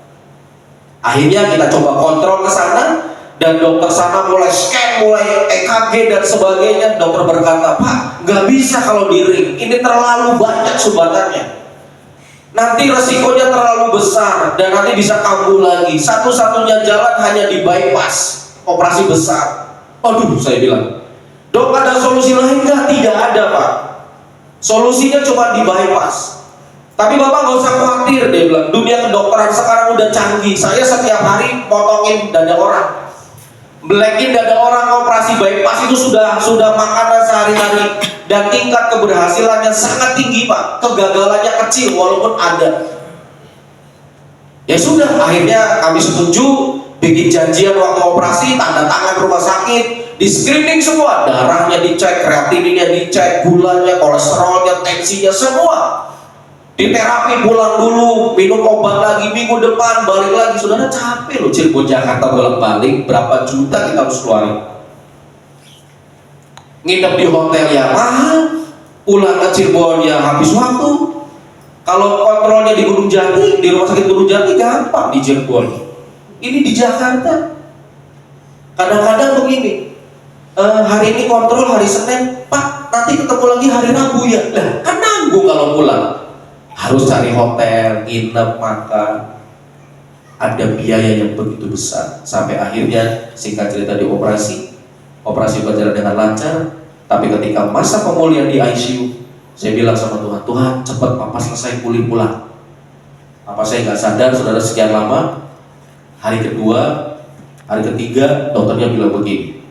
Akhirnya kita coba kontrol ke sana. Dan dokter sana mulai scan, mulai EKG dan sebagainya. Dokter berkata, Pak, nggak bisa kalau di ring, ini terlalu banyak sumbatannya. Nanti resikonya terlalu besar dan nanti bisa kambuh lagi. Satu-satunya jalan hanya di bypass. operasi besar. Aduh, saya bilang, dok ada solusi lain nggak? Tidak ada Pak. Solusinya cuma di bypass. Tapi Bapak nggak usah khawatir, dia bilang. Dunia kedokteran sekarang udah canggih. Saya setiap hari potongin dada orang, belekin dada orang, operasi bypass itu sudah makanan sehari-hari, dan tingkat keberhasilannya sangat tinggi Pak. Kegagalannya kecil walaupun ada. Ya sudah, akhirnya kami setuju, bikin janjian waktu operasi, tanda tangan rumah sakit, di screening semua, darahnya dicek, kreatininnya dicek, gulanya, kolesterolnya, tensinya, semua di terapi. Pulang dulu, minum obat lagi, minggu depan balik lagi. Saudara capek loh, Cirebon Jakarta bolak-balik, berapa juta kita harus keluarin. Nginep di hotel ya mahal, pulang ke Cirebon ya habis waktu. Kalau kontrolnya di Gunung Jati, di rumah sakit Gunung Jati gampang, di Cirebon. Ini di Jakarta kadang-kadang begini, hari ini kontrol hari Senin, Pak nanti ketemu lagi hari Rabu ya. Lah kan nanggung kalau pulang, harus cari hotel, nginep, makan, ada biaya yang begitu besar. Sampai akhirnya singkat cerita di operasi berjalan dengan lancar. Tapi ketika masa pemulihan di ICU, saya bilang sama Tuhan, Tuhan cepat Papa selesai pulih pulang. Apa saya nggak sadar, saudara, sekian lama. Hari kedua, hari ketiga, dokternya bilang begini,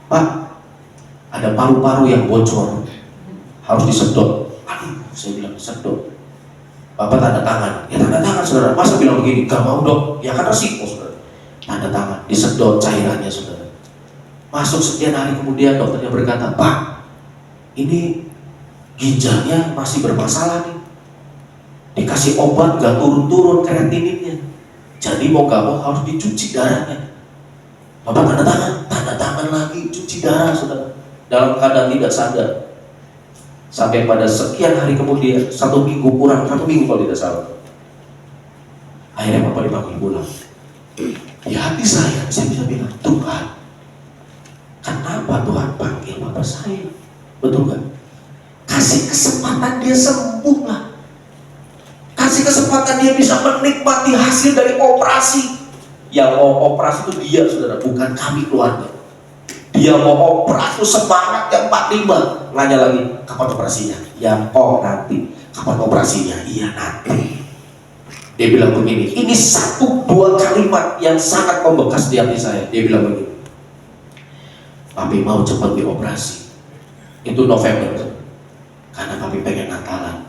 Pak, ada paru-paru yang bocor, harus disedot. Aduh, saya bilang disedot. Bapak tanda tangan, ya tanda tangan saudara. Masa bilang begini, gak mau dok, ya kan resiko saudara. Tanda tangan, disedot cairannya saudara. Masuk sekian hari kemudian dokternya berkata, Pak, ini ginjalnya masih bermasalah nih. Dikasih obat gak turun-turun kreatininnya. Jadi mau gak mau harus dicuci darahnya. Bapak tanda tangan lagi, cuci darah saudara. Dalam keadaan tidak sadar. Sampai pada sekian hari kemudian, 1 minggu kurang, 1 minggu kalau tidak salah. Akhirnya Bapak dipanggil pulang. Di hati saya bisa bilang, Tuhan, kenapa Tuhan panggil Bapak saya? Betul gak? Kasih kesempatan dia sembuh lah. Kasih kesempatan dia bisa menikmati hasil dari operasi. Yang mau operasi itu dia saudara, bukan kami keluarga. Dia mau operasi semangat yang 45. Nanya lagi, kapan operasinya? Ya nanti. Kapan operasinya? Iya nanti. Dia bilang begini, ini 1-2 kalimat yang sangat membekas di hati saya. Dia bilang begini, Papi mau cepat dioperasi. Itu November. Karena Papi pengen Natalan.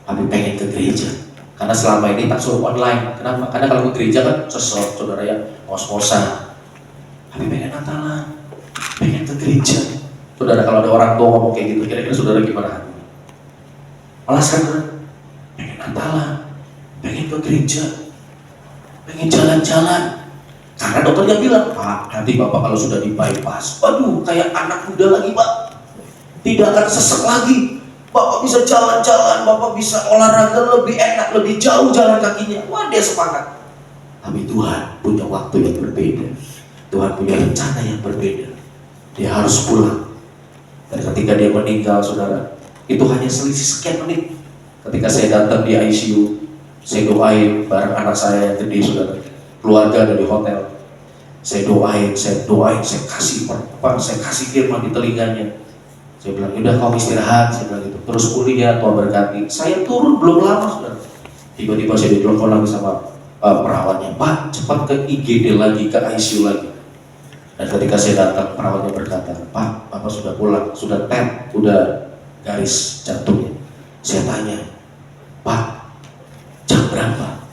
Papi pengen ke gereja. Karena selama ini tak suruh online. Kenapa? Karena kalau ke gereja kan sesot, saudara ya, ngos-ngosan. Papi pengen Natalan, pengen ke gereja. Saudara, kalau ada orang tua ngomong kayak gitu, kira-kira saudara gimana hatinya? Alasan kan? Pengen Natalan, pengen ke gereja, pengen jalan-jalan. Karena dokternya bilang, Pak, nanti Bapak kalau sudah di bypass, waduh, kayak anak muda lagi Pak. Tidak akan sesek lagi. Bapak bisa jalan-jalan, Bapak bisa olahraga lebih enak, lebih jauh jalan kakinya. Wah, dia semangat. Tapi Tuhan punya waktu yang berbeda. Tuhan punya rencana yang berbeda. Dia harus pulang. Dan ketika dia meninggal, saudara, itu hanya selisih sekian menit. Ketika saya datang di ICU, saya doain bareng anak saya yang gede, saudara. Keluarga ada di hotel. Saya doain, saya kasih firman di telinganya. Saya bilang, udah kau istirahat, saya bilang gitu. Terus pulih ya, Tuhan berkati. Saya turun belum lama, saudara. Tiba-tiba saya ditelepon lagi sama perawatnya, Pak, cepat ke IGD lagi, ke ICU lagi. Dan ketika saya datang, perawatnya berkata, Pak, Bapak sudah pulang, sudah tap, udah garis jantungnya. Saya tanya, Pak, jam berapa?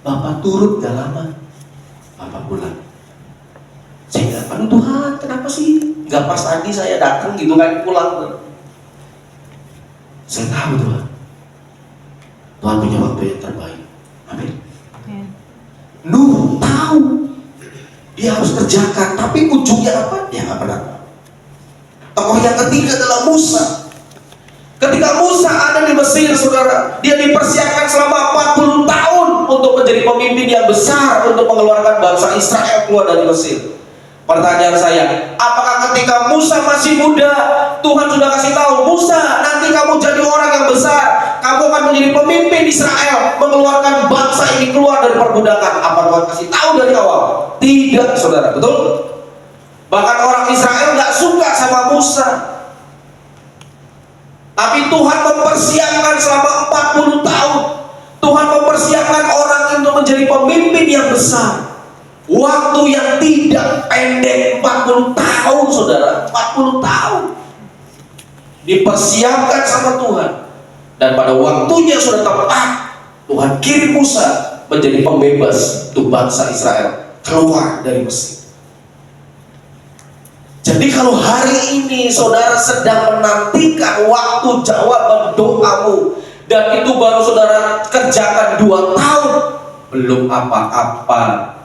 Bapak turun gak lama, Bapak pulang. Saya bilang, aduh Tuhan, kenapa sih? Gak pas tadi saya datang gitu kan, pulang. Saya tahu Tuhan, Tuhan punya waktu yang terbaik. Amin. Nuh tahu dia harus kerjakan, tapi ujungnya apa? Dia nggak pernah tahu. Tokoh yang ketiga adalah Musa. Ketika Musa ada di Mesir, saudara, dia dipersiapkan selama 40 tahun untuk menjadi pemimpin yang besar untuk mengeluarkan bangsa Israel keluar dari Mesir. Pertanyaan saya, apakah ketika Musa masih muda, Tuhan sudah kasih tahu, Musa, nanti kamu jadi orang yang besar, kamu akan menjadi pemimpin Israel, mengeluarkan bangsa ini keluar dari perbudakan? Apa Tuhan kasih tahu dari awal? Tidak, saudara, betul? Bahkan orang Israel nggak suka sama Musa. Tapi Tuhan mempersiapkan selama 40 tahun. Tuhan mempersiapkan orang itu menjadi pemimpin yang besar. Waktu yang tidak pendek, 40 tahun, saudara. 40 tahun dipersiapkan sama Tuhan. Dan pada waktunya sudah tepat, Tuhan kirim Musa menjadi pembebas untuk bangsa Israel keluar dari Mesir. Jadi kalau hari ini saudara sedang menantikan waktu jawaban doamu, dan itu baru saudara kerjakan 2 tahun, belum apa-apa.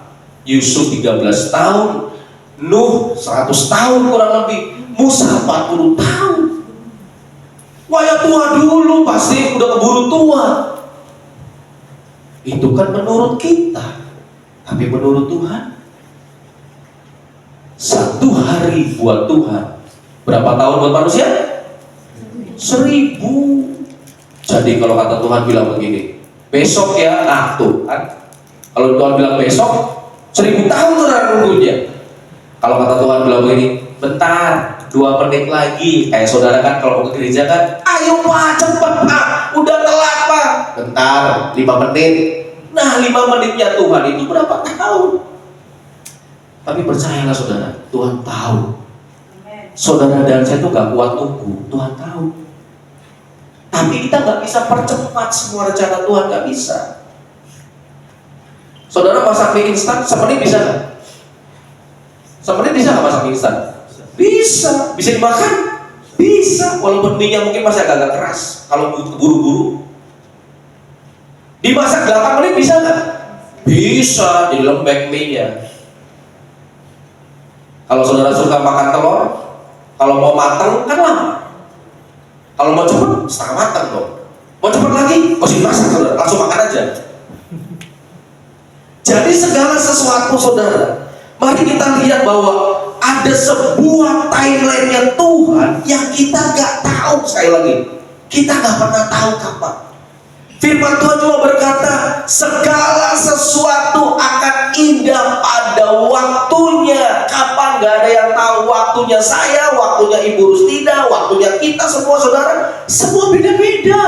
Yusuf 13 tahun, Nuh 100 tahun kurang lebih, Musa 40 tahun. Wah ya tua dulu, pasti udah keburu tua. Itu kan menurut kita, tapi menurut Tuhan, 1 hari buat Tuhan berapa tahun buat manusia? 1000. Jadi kalau kata Tuhan bilang begini, besok ya, nah tuh kan, kalau Tuhan bilang besok, 1000 tahun saudara nunggunya. Kalau kata Tuhan bilang begini, bentar, 2 menit lagi, kayak saudara kan kalau mau ke gereja kan, ayo pak, cepet pak, udah telat pak, bentar, 5 menit. Nah 5 menitnya Tuhan itu berapa tahun? Tapi percayalah saudara, Tuhan tahu. Saudara dan saya itu gak kuat tunggu, Tuhan tahu. Tapi kita gak bisa percepat semua rencana Tuhan, gak bisa. Saudara masak mie instan, semenit bisa gak? Semenit bisa gak masak mie instan? Bisa. Bisa dimakan? Bisa. Walaupun mie-nya mungkin masih agak keras, kalau buru-buru. Dimasak 8 menit bisa gak? Bisa, jadi lembek mie-nya. Kalau saudara suka makan telur, kalau mau matang kan lama. Kalau mau cepet, setengah matang dong. Mau cepet lagi, mesti masak saudara, langsung makan aja. Jadi segala sesuatu saudara, mari kita lihat bahwa ada sebuah timeline-nya Tuhan yang kita gak tahu. Sekali lagi, kita gak pernah tahu kapan. Firman Tuhan cuma berkata, segala sesuatu akan indah pada waktunya. Kapan gak ada yang tahu. Waktunya saya, waktunya Ibu Rustida, waktunya kita semua saudara, semua beda-beda.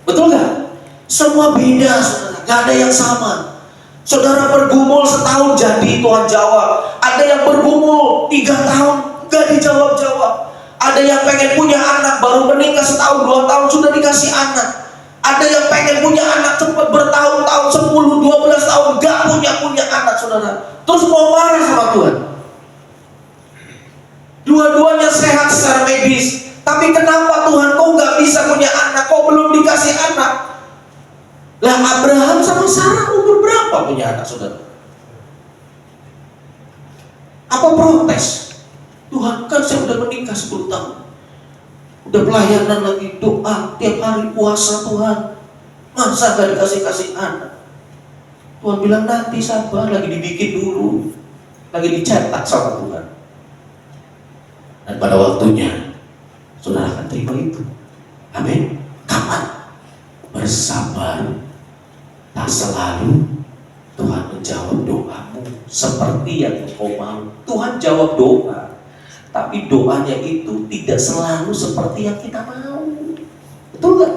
Betul gak? Semua beda saudara, gak ada yang sama. Saudara bergumul setahun jadi Tuhan jawab. Ada yang bergumul 3 tahun gak dijawab-jawab. Ada yang pengen punya anak, baru menikah setahun 2 tahun sudah dikasih anak. Ada yang pengen punya anak cepat, bertahun-tahun, 10-12 tahun gak punya anak saudara. Terus mau marah sama Tuhan. Dua-duanya sehat secara medis, tapi kenapa Tuhan kok gak bisa punya anak, kok belum dikasih anak? Lah Abraham sama Sarah umur berapa punya anak saudara? Apa protes? Tuhan kan saya udah menikah 10 tahun, udah pelayanan lagi, doa tiap hari, puasa Tuhan, masa gak dikasih anak? Tuhan bilang nanti sabar, lagi dibikin dulu, lagi dicetak sama Tuhan. Dan pada waktunya saudara akan terima itu. Amin. Kapan? Bersabar. Tak selalu Tuhan menjawab doamu seperti yang engkau mau. Tuhan jawab doa, tapi doanya itu tidak selalu seperti yang kita mau. Betul gak?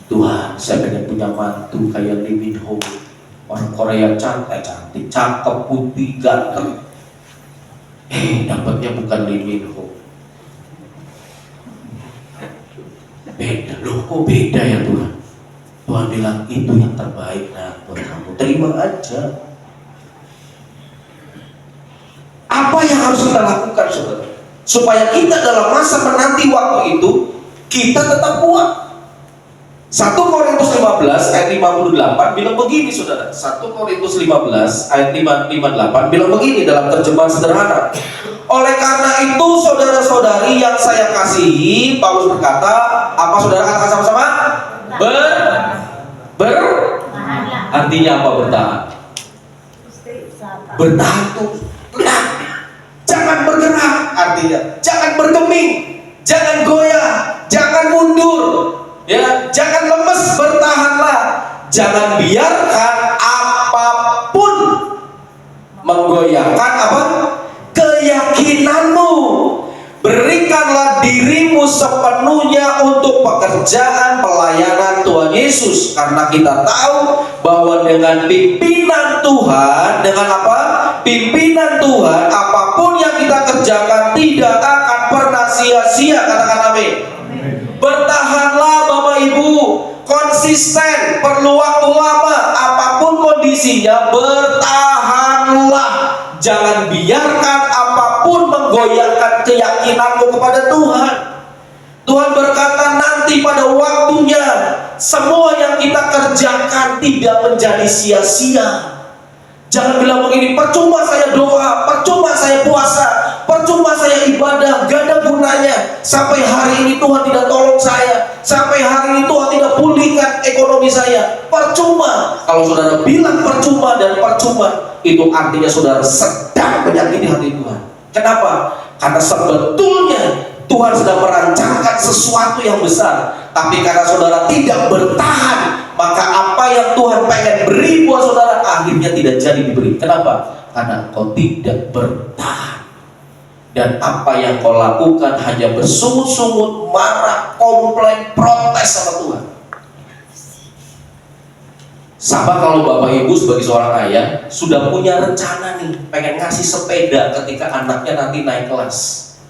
Tuhan, saya pengen punya mantu kayak Lee Min Ho, orang Korea cantik, cakep, putih, ganteng. Dapatnya bukan Lee Min Ho. Beda, loh kok beda ya Tuhan? Tuhan bilang itu yang terbaik nah buat kamu, terima aja. Apa yang harus kita lakukan saudara? Supaya kita dalam masa menanti waktu itu kita tetap kuat. 1 Korintus 15 ayat 58 bilang begini saudara. 1 Korintus 15 ayat 58 bilang begini dalam terjemahan sederhana. Oleh karena itu saudara-saudari yang saya kasihi, Paulus berkata, apa saudara katakan sama-sama? Artinya apa bertahan? Bertahan tuh tenang, jangan bergerak, artinya jangan bergeming, jangan goyah, jangan mundur, ya, jangan lemes, bertahanlah, jangan biarkan apapun menggoyahkan apa? Keyakinanmu. Berikanlah dirimu sepenuhnya untuk pekerjaan pelayanan Tuhan Yesus, karena kita tahu bahwa dengan pimpinan Tuhan, dengan apa? Pimpinan Tuhan, apapun yang kita kerjakan tidak akan pernah sia-sia. Katakan amin. Bertahanlah Bapak Ibu, konsisten, perlu waktu lama, apapun kondisinya, bertahanlah. Jangan biarkan apapun menggoyahkan keyakinanmu kepada Tuhan. Tuhan berkata nanti pada waktunya semua yang kita kerjakan tidak menjadi sia-sia. Jangan bilang begini, percuma saya doa, percuma saya puasa, percuma saya ibadah, gak ada gunanya. Sampai hari ini Tuhan tidak tolong saya, sampai hari ini Tuhan tidak pulihkan ekonomi saya. Percuma. Kalau saudara bilang percuma dan percuma, itu artinya saudara sedang menyakiti hati Tuhan. Kenapa? Karena sebetulnya Tuhan sedang merancangkan sesuatu yang besar, tapi karena saudara tidak bertahan, maka apa yang Tuhan pengen beri buat saudara akhirnya tidak jadi diberi. Kenapa? Karena kau tidak bertahan. Dan apa yang kau lakukan hanya bersungut-sungut, marah, komplain, protes sama Tuhan. Sama kalau Bapak Ibu sebagai seorang ayah sudah punya rencana nih, pengen ngasih sepeda ketika anaknya nanti naik kelas.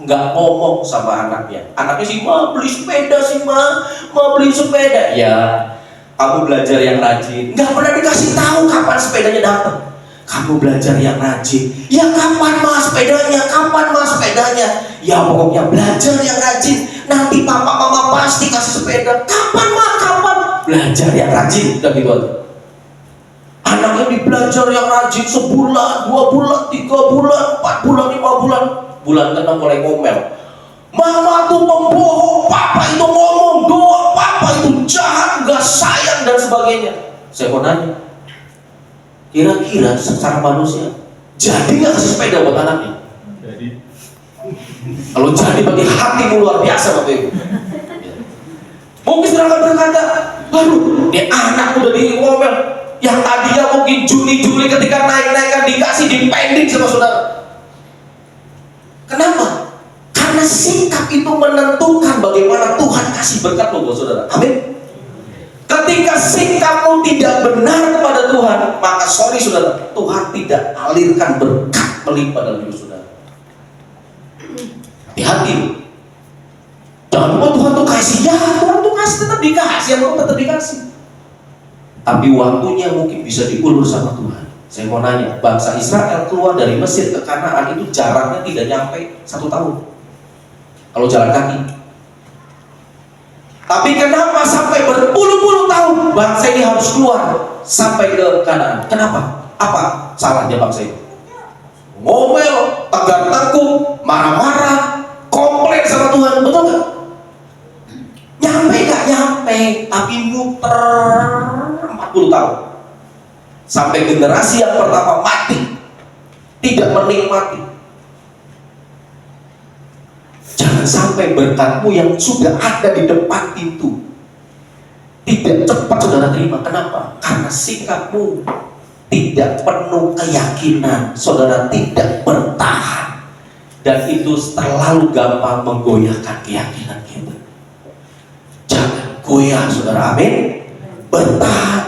Nggak ngomong sama anaknya. Anaknya sih, ma beli sepeda sih ma beli sepeda. Ya, kamu belajar yang rajin. Nggak pernah dikasih tahu kapan sepedanya datang. Kamu belajar yang rajin. Ya kapan mas sepedanya? Kapan mas sepedanya? Ya pokoknya belajar yang rajin. Nanti papa mama pasti kasih sepeda. Kapan ma? Kapan? Belajar yang rajin. Udah gitu aja. Anaknya dibelajar yang rajin sebulan, 2 bulan, 3 bulan, 4 bulan, 5 bulan. Bulan ke-6 mulai ngomel. Mama tuh pembohong, papa itu ngomong doang, papa itu jahat, gak sayang dan sebagainya. Saya mau nanya, kira-kira secara manusia jadi gak kasih sepeda buat anaknya? Jadi. Kalau jadi berarti hatimu luar biasa Bapak Ibu. Mungkin saudara berkata, aduh, ini anak udah ngomel. Yang tadinya mungkin Juli ketika naik-naikan dikasih dipending sama saudara. Kenapa? Karena sikap itu menentukan bagaimana Tuhan kasih berkat buat saudara. Amin. Ketika sikapmu tidak benar kepada Tuhan, maka sorry saudara, Tuhan tidak alirkan berkat melimpah dalam hidup saudara. Hati-hati. Jangan lupa Tuhan tuh kasih, ya Tuhan tuh kasih, tetap dikasih, yang tetap dikasih. Tapi waktunya mungkin bisa diulur sama Tuhan. Saya mau nanya, bangsa Israel keluar dari Mesir ke Kanaan itu jaraknya tidak nyampe 1 tahun kalau jalan kaki. Tapi kenapa sampai berpuluh-puluh tahun bangsa ini harus keluar sampai ke Kanaan? Kenapa? Apa salahnya bangsa ini? Ngomel, tegar tengkuk, marah-marah, komplain sama Tuhan, betul nggak? Nyampe nggak nyampe, tapi muter 40 tahun. Sampai generasi yang pertama mati, tidak menikmati. Jangan sampai berkatmu yang sudah ada di depan pintu tidak cepat saudara terima. Kenapa? Karena sikapmu tidak penuh keyakinan, saudara tidak bertahan, dan itu terlalu gampang menggoyahkan keyakinan kita. Jangan goyah saudara, amin. Bertahan.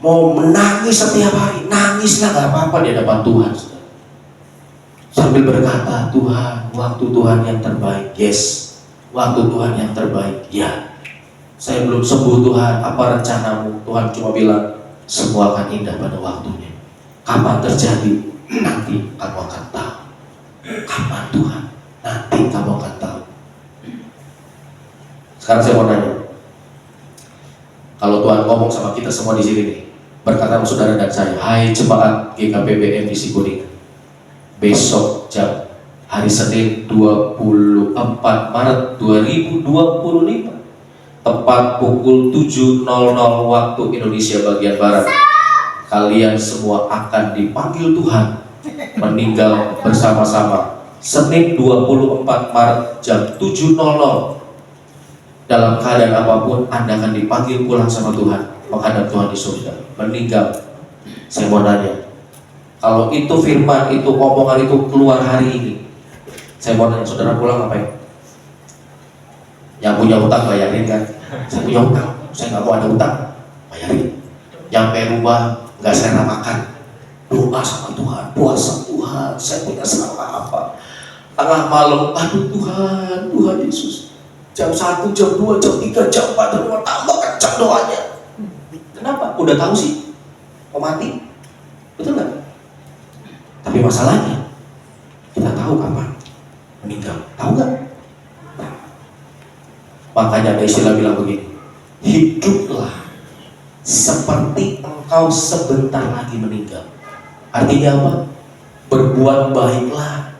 Mau menangis setiap hari, nangislah, gak apa-apa di hadapan Tuhan. Sambil berkata, Tuhan, waktu Tuhan yang terbaik. Yes, waktu Tuhan yang terbaik. Ya, saya belum sembuh Tuhan, apa rencanamu? Tuhan cuma bilang, semua akan indah pada waktunya. Kapan terjadi? Nanti kamu akan tahu. Kapan Tuhan? Nanti kamu akan tahu. Sekarang saya mau nanya, kalau Tuhan ngomong sama kita semua di sini nih, berkata saudara dan saya, hai jemaat GKPBM di Sikuningan, besok jam hari Senin 24 Maret 2025 tepat pukul 7.00 waktu Indonesia bagian Barat, kalian semua akan dipanggil Tuhan meninggal bersama-sama. Senin 24 Maret jam 7.00, dalam keadaan apapun Anda akan dipanggil pulang sama Tuhan, menghadap Tuhan di surga, meninggal. Saya mau nanya, Kalau itu firman, itu omongan itu keluar hari ini, saya mau nanya, saudara pulang ngapain? Yang punya utang bayarin kan? Saya punya utang, saya nggak mau ada utang, bayarin. Nyampe rumah nggak saya makan, doa sama Tuhan, puasa Tuhan, saya punya salah apa? Tengah malam, aduh Tuhan, Tuhan Yesus, jam 1, jam 2, jam 3, jam 4, jam 5, tambah kencang doanya. Kenapa? Udah tahu sih mau mati, betul nggak? Tapi masalahnya kita tahu kapan meninggal, tahu nggak? Nah, makanya ada istilah bilang begini, hiduplah seperti engkau sebentar lagi meninggal. Artinya apa? Berbuat baiklah,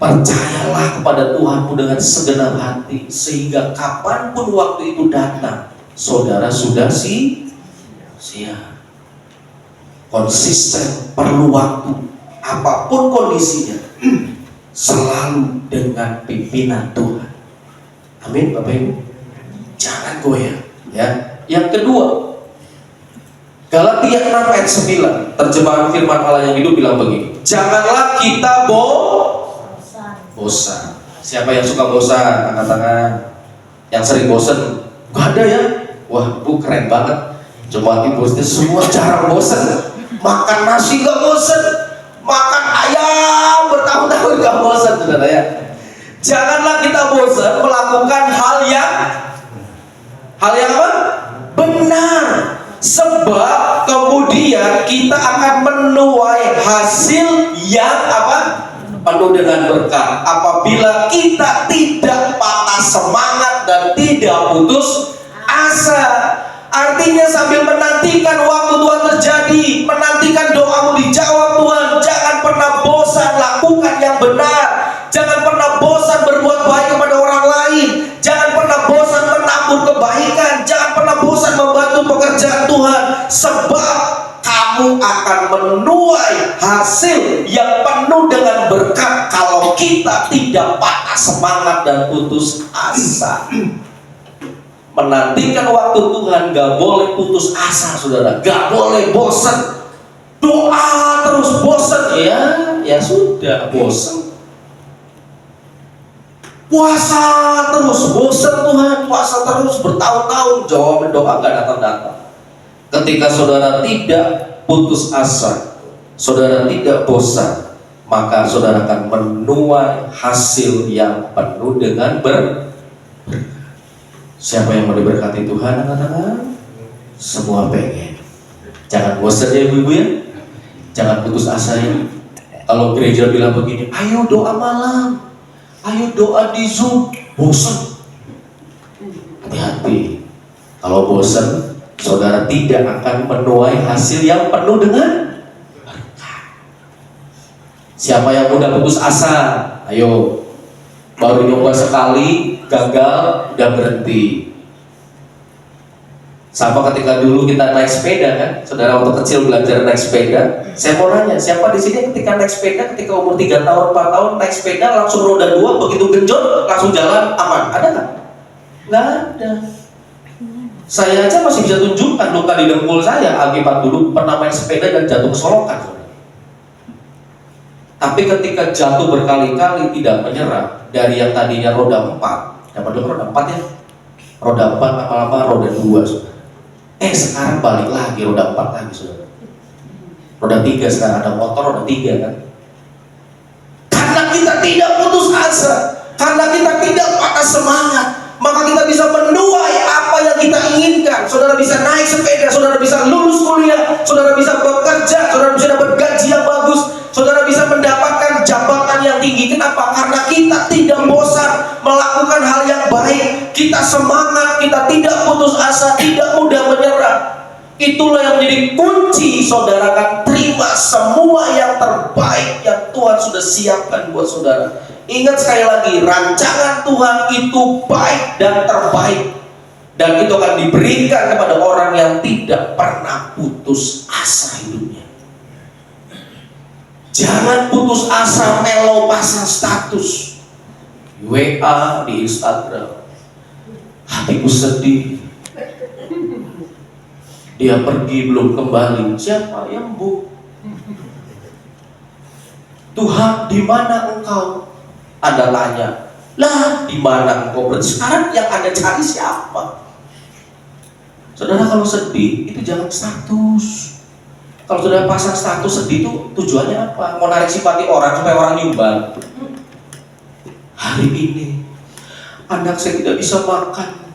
percayalah kepada Tuhanmu dengan segenap hati, sehingga kapanpun waktu itu datang, saudara sudah siap. Konsisten, perlu waktu, apapun kondisinya, selalu dengan pimpinan Tuhan. Amin, Bapak Ibu. Jangan goyah. Ya. Yang kedua, Galatia 6 ayat 9, terjemahan firman Allah yang hidup bilang begini, janganlah kita bosan. Siapa yang suka bosan? Angkat tangan. Yang sering bosan? Gak ada ya? Wah, Bu keren banget. Cuma ibu semua jarang bosan. Makan nasi gak bosan, makan ayam bertahun-tahun gak bosan, saudara ya. Janganlah kita bosan melakukan hal yang apa? Benar. Sebab kemudian kita akan menuai hasil yang apa? Penuh dengan berkat. Apabila kita tidak patah semangat dan tidak putus asa. Artinya sambil menantikan waktu Tuhan terjadi, menantikan doamu dijawab Tuhan, jangan pernah bosan lakukan yang benar. Jangan pernah bosan berbuat baik kepada orang lain. Jangan pernah bosan menabur kebaikan. Jangan pernah bosan membantu pekerjaan Tuhan. Sebab kamu akan menuai hasil yang penuh dengan berkat kalau kita tidak patah semangat dan putus asa. Menantikan waktu Tuhan, gak boleh putus asa, saudara. Gak boleh bosan. Doa terus bosan, ya sudah bosan. Puasa terus bosan Tuhan, puasa terus bertahun-tahun, jawaban doa gak datang-datang. Ketika saudara tidak putus asa, saudara tidak bosan, maka saudara akan menuai hasil yang penuh dengan berkat. Siapa yang mau diberkati Tuhan? Katakan, semua pengen. Jangan bosan ya ibu-ibu ya. Jangan putus asa ya. Kalau gereja bilang begini, ayo doa malam, ayo doa di Zoom, bosan. Hati-hati. Kalau bosan, saudara tidak akan menuai hasil yang penuh dengan berkat. Siapa yang mudah putus asa? Ayo. Baru nyoba sekali, gagal, udah berhenti. Sama ketika dulu kita naik sepeda kan, saudara waktu kecil belajar naik sepeda. Saya mau nanya, siapa di sini ketika naik sepeda, ketika umur 3 tahun, 4 tahun naik sepeda langsung roda 2, begitu genjot langsung jalan aman? Ada nggak? Nggak ada. Saya aja masih bisa tunjukkan luka di dengkul saya akibat dulu pernah main sepeda dan jatuh kesolokan. Tapi ketika jatuh berkali-kali tidak menyerah, dari yang tadinya roda 4, dapat roda 4 ya, roda 4 lama-lama roda 2 saudara. Sekarang balik lagi roda 4 lagi saudara. Roda 3 sekarang, ada motor roda 3 kan. Karena kita tidak putus asa, karena kita tidak patah semangat, maka kita bisa menuai apa yang kita inginkan. Saudara bisa naik sepeda, saudara bisa lulus kuliah, saudara bisa bekerja, saudara bisa dapat gaji yang bagus, saudara bisa mendapatkan jabatan yang tinggi. Kenapa? Karena kita tidak bosan melakukan hal yang baik. Kita semangat, kita tidak putus asa, tidak mudah menyerah. Itulah yang menjadi kunci saudara akan terima semua yang terbaik yang Tuhan sudah siapkan buat saudara. Ingat sekali lagi, rancangan Tuhan itu baik dan terbaik, dan itu akan diberikan kepada orang yang tidak pernah putus asa hidupnya. Jangan putus asa melo pasang status WA di Instagram, hatiku sedih, Dia pergi belum kembali. Siapa yang bu? Tuhan, di mana engkau? Anda tanya, lah di mana engkau? Sekarang yang Anda cari siapa? Saudara, kalau sedih itu jangan status. Kalau saudara pasang status sedih itu tujuannya apa? Mau narik simpati orang supaya orang nyumbang. Hari ini anak saya tidak bisa makan,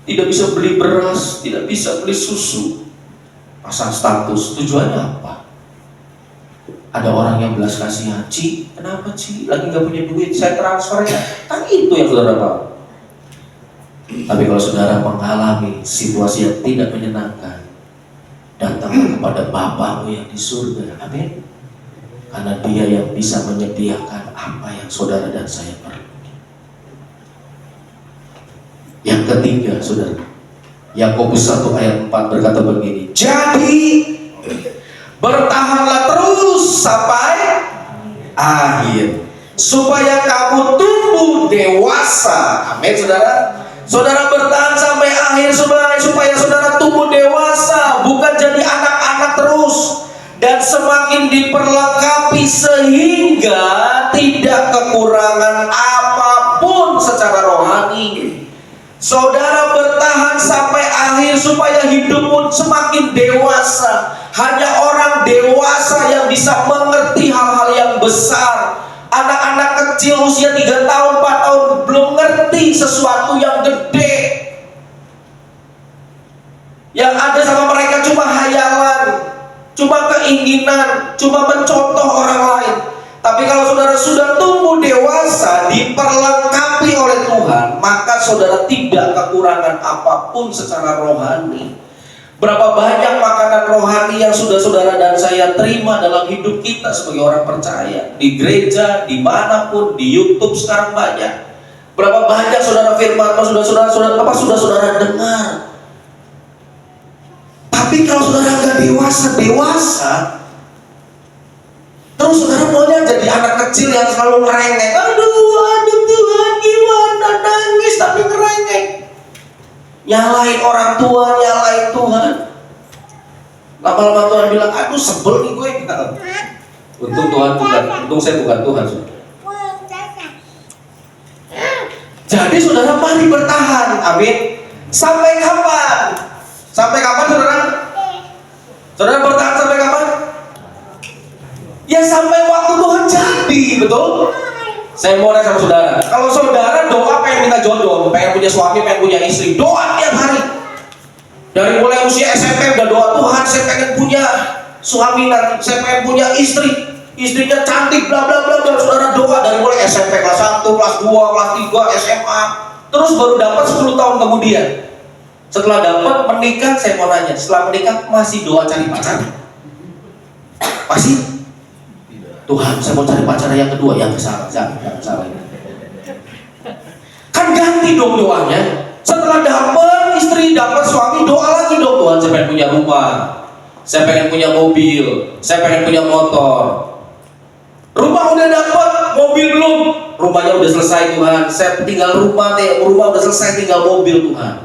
tidak bisa beli beras, tidak bisa beli susu. Pasang status, tujuannya apa? Ada orang yang belas kasihan, Ci, kenapa Ci? Lagi gak punya duit, saya transfer ya. Kan itu yang saudara mau. Tapi kalau saudara mengalami situasi yang tidak menyenangkan, datanglah kepada Bapamu yang di surga. Amin. Karena Dia yang bisa menyediakan apa yang saudara dan saya perlu. Yang ketiga, saudara, Yakobus 1 ayat 4 berkata begini, jadi bertahanlah terus sampai akhir, supaya kamu tumbuh dewasa. Amin, saudara. Saudara bertahan sampai akhir supaya saudara tumbuh dewasa, bukan jadi anak-anak terus, dan semakin diperlengkapi sehingga tidak kekurangan apapun secara rohani. Saudara bertahan sampai akhir supaya hidupmu semakin dewasa. Hanya orang dewasa yang bisa mengerti hal-hal yang besar. Anak-anak kecil usia 3 tahun, 4 tahun belum ngerti sesuatu yang gede. Yang ada sama mereka cuma hayalan, cuma keinginan, cuma mencontoh orang lain. Tapi kalau saudara sudah tumbuh dewasa, diperlengkapi oleh Tuhan, maka saudara tidak kekurangan apapun secara rohani. Berapa banyak makanan rohani yang sudah saudara dan saya terima dalam hidup kita sebagai orang percaya. Di gereja, dimanapun, di YouTube sekarang banyak. Berapa banyak saudara firman sudah saudara dengar. Tapi kalau saudara nggak dewasa, terus saudara maunya jadi anak kecil yang selalu ngerengek. Aduh Tuhan gimana, nangis tapi ngerengek. Nyalain orang tua, nyalain Tuhan. Lama-lama Tuhan bilang, aduh sebel nih gue. Untung saya bukan Tuhan. Jadi saudara mari bertahan, amin. Sampai kapan? Sampai kapan saudara? Saudara bertahan sampai kapan? Ya sampai waktu Tuhan jadi, betul? Saya mau nanya sama saudara, kalau saudara doa pengen minta jodoh, pengen punya suami, pengen punya istri, doa tiap hari. Dari mulai usia SMP udah doa, Tuhan saya pengen punya suami nanti, saya pengen punya istri, istrinya cantik, bla bla bla bla. Saudara doa dari mulai SMP kelas 1, kelas 2, kelas 3, SMA, terus baru dapat 10 tahun kemudian. Setelah dapat menikah, saya mau nanya, setelah menikah masih doa cari pacar? Masih? Tuhan, saya mau cari pacar yang kedua, yang salah. Kan ganti dong doanya. Setelah dapat istri, dapat suami, doa lagi dong, Tuhan, saya pengen punya rumah, saya pengen punya mobil, saya pengen punya motor. Rumah udah dapat, mobil belum. Rumahnya udah selesai Tuhan, saya tinggal rumah udah selesai, tinggal mobil Tuhan.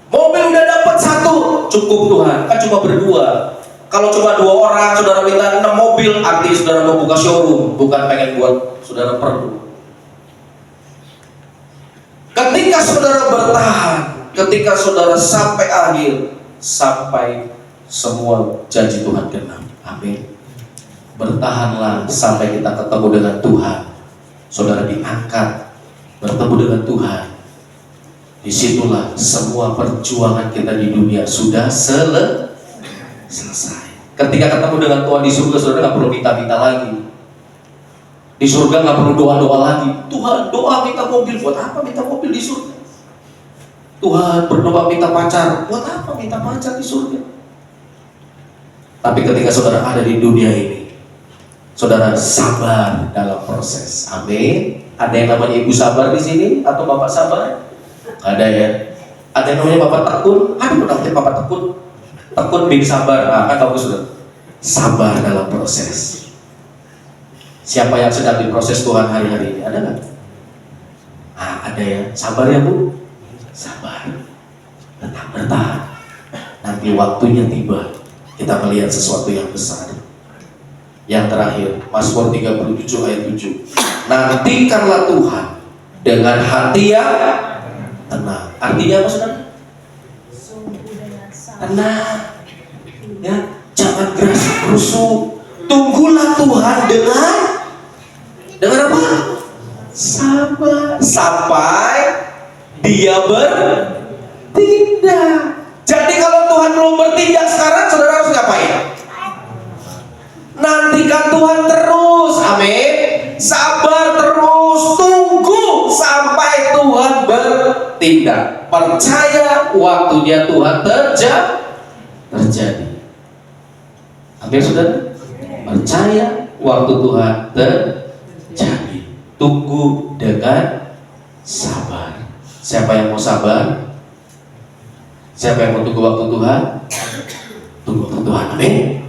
Mobil udah dapat 1, cukup Tuhan, kan cuma berdua. Kalau cuma 2 orang, saudara minta 6 mobil, artinya saudara mau buka showroom, bukan pengen buat saudara perlu. Ketika saudara bertahan, ketika saudara sampai akhir, sampai semua janji Tuhan genap. Amin. Bertahanlah sampai kita ketemu dengan Tuhan. Saudara diangkat, bertemu dengan Tuhan. Disitulah semua perjuangan kita di dunia sudah selesai. Ketika ketemu dengan Tuhan di surga, saudara nggak perlu minta-minta lagi. Di surga nggak perlu doa-doa lagi. Tuhan, doa minta mobil, buat apa minta mobil di surga? Tuhan, berdoa minta pacar, buat apa minta pacar di surga? Tapi ketika saudara ada di dunia ini, saudara sabar dalam proses. Amin. Ada yang namanya ibu sabar di sini atau bapak sabar? Ada ya. Ada yang namanya bapak tekun. Ada namanya bapak tekun. Tekun bin sabar, kan bagus sudah. Sabar dalam proses. Siapa yang sedang diproses Tuhan hari-hari ini? Ada nggak? Ada ya. Sabar ya Bu. Sabar. Tetap bertahan. Nanti nanti waktunya tiba, kita melihat sesuatu yang besar. Yang terakhir, Mazmur 37 ayat 7. Nantikanlah Tuhan dengan hati yang tenang. Artinya apa, saudara? Tenang. Ya, jangan geras gerusuk. Tunggulah Tuhan dengan apa? Sabar sampai Dia bertindak. Jadi kalau Tuhan belum bertindak sekarang, saudara harus ngapain? Nantikan Tuhan terus, amin. Sabar terus, tunggu sampai Tuhan bertindak. Percaya waktunya Tuhan terjadi. Amin, saudara. Percaya waktu Tuhan terjadi. Tunggu dengan sabar. Siapa yang mau sabar? Siapa yang mau tunggu waktu Tuhan? Tunggu waktu Tuhan. Amin.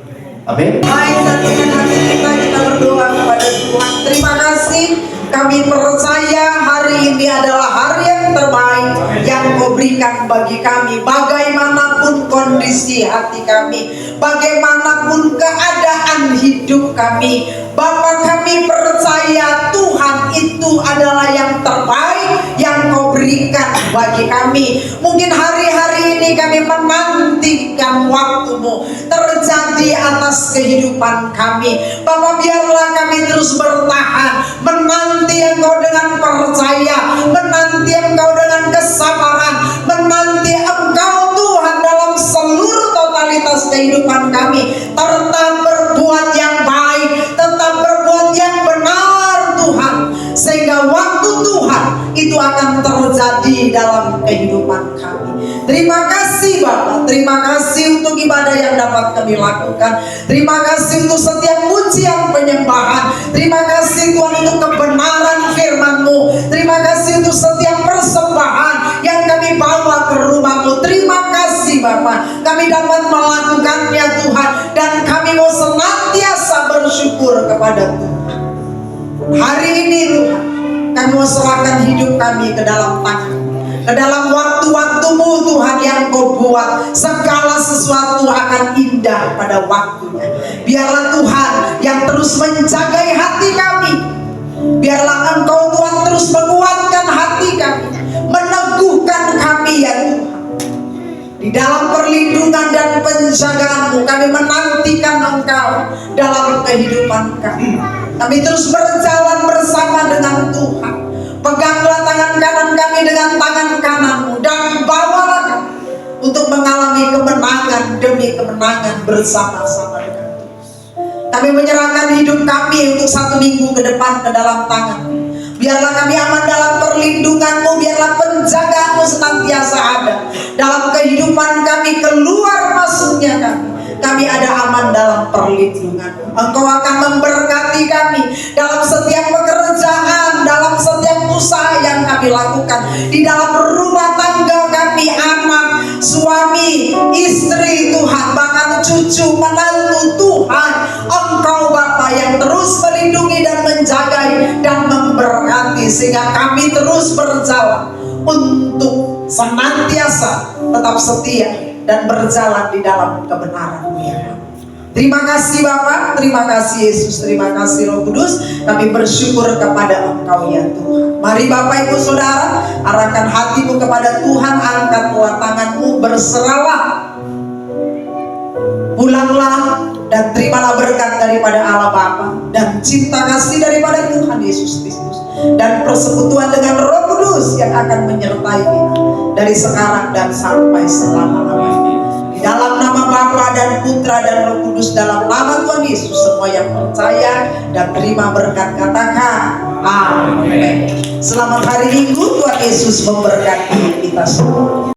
Amin. Baik, satukan hati kita berdoa kepada Tuhan. Terima kasih. Kami percaya hari ini adalah hari yang terbaik yang Kau berikan bagi kami. Bagaimanapun kondisi hati kami, bagaimanapun keadaan hidup kami, Bapa, kami percaya Tuhan itu adalah yang terbaik yang Kau berikan bagi kami. Mungkin hari-hari ini kami menantikan waktu-Mu terjadi atas kehidupan kami. Bapa, biarlah kami terus bertahan, menanti Engkau dengan percaya, menanti Engkau dengan kesabaran, menanti Engkau Tuhan dalam seluruh totalitas kehidupan kami. Tetap berbuat yang baik, tetap berbuat yang benar Tuhan, sehingga waktu Tuhan itu akan terjadi dalam kehidupan kami. Terima kasih Bapak, terima kasih untuk ibadah yang dapat kami lakukan. Terima kasih untuk setiap pujian penyembahan. Terima kasih Tuhan untuk kebenaran firman-Mu. Terima kasih untuk setiap persembahan yang kami bawa ke rumah-Mu. Terima kasih Bapak, kami dapat melakukannya Tuhan, dan kami mau senantiasa bersyukur kepada Tuhan. Hari ini Tuhan, kami mau serahkan hidup kami ke dalam tangan, ke dalam waktu-waktu-Mu Tuhan yang Kau buat. Segala sesuatu akan indah pada waktunya. Biarlah Tuhan yang terus menjagai hati kami. Biarlah Engkau Tuhan terus menguatkan hati kami, meneguhkan kami ya Tuhan. Di dalam perlindungan dan penjagaan-Mu kami menantikan Engkau dalam kehidupan kami. Kami terus berjalan bersama dengan Tuhan. Peganglah tangan kanan kami dengan tangan kanan-Mu, dan bawalah kami untuk mengalami kemenangan demi kemenangan bersama-sama dengan Tuhan. Kami menyerahkan hidup kami untuk 1 minggu ke depan ke dalam tangan-Mu. Biarlah kami aman dalam perlindungan-Mu, biarlah penjagaan-Mu senantiasa ada dalam kehidupan kami, keluar masuknya kami ada aman dalam perlindungan. Engkau akan memberkati kami dalam setiap pekerjaan, dalam setiap usaha yang kami lakukan, di dalam rumah tangga kami, anak, suami, istri Tuhan, bahkan cucu, menantu Tuhan. Engkau Bapa yang terus melindungi dan menjaga dan memberkati, sehingga kami terus berjalan untuk senantiasa tetap setia dan berjalan di dalam kebenaran-Mu ya. Terima kasih Bapa, terima kasih Yesus, terima kasih Roh Kudus. Kami bersyukur kepada Engkau ya Tuhan. Mari Bapak Ibu Saudara, arahkan hatimu kepada Tuhan, angkatlah tanganmu, berserahlah, pulanglah, dan terimalah berkat daripada Allah Bapa dan cinta kasih daripada Tuhan Yesus Kristus, dan persekutuan dengan Roh Kudus yang akan menyertai kita dari sekarang dan sampai selama-lamanya. Di dalam nama Bapa dan Putra dan Roh Kudus, dalam nama Tuhan Yesus, semua yang percaya dan terima berkat katakan amin. Selamat hari Minggu, Tuhan Yesus memberkati kita semua.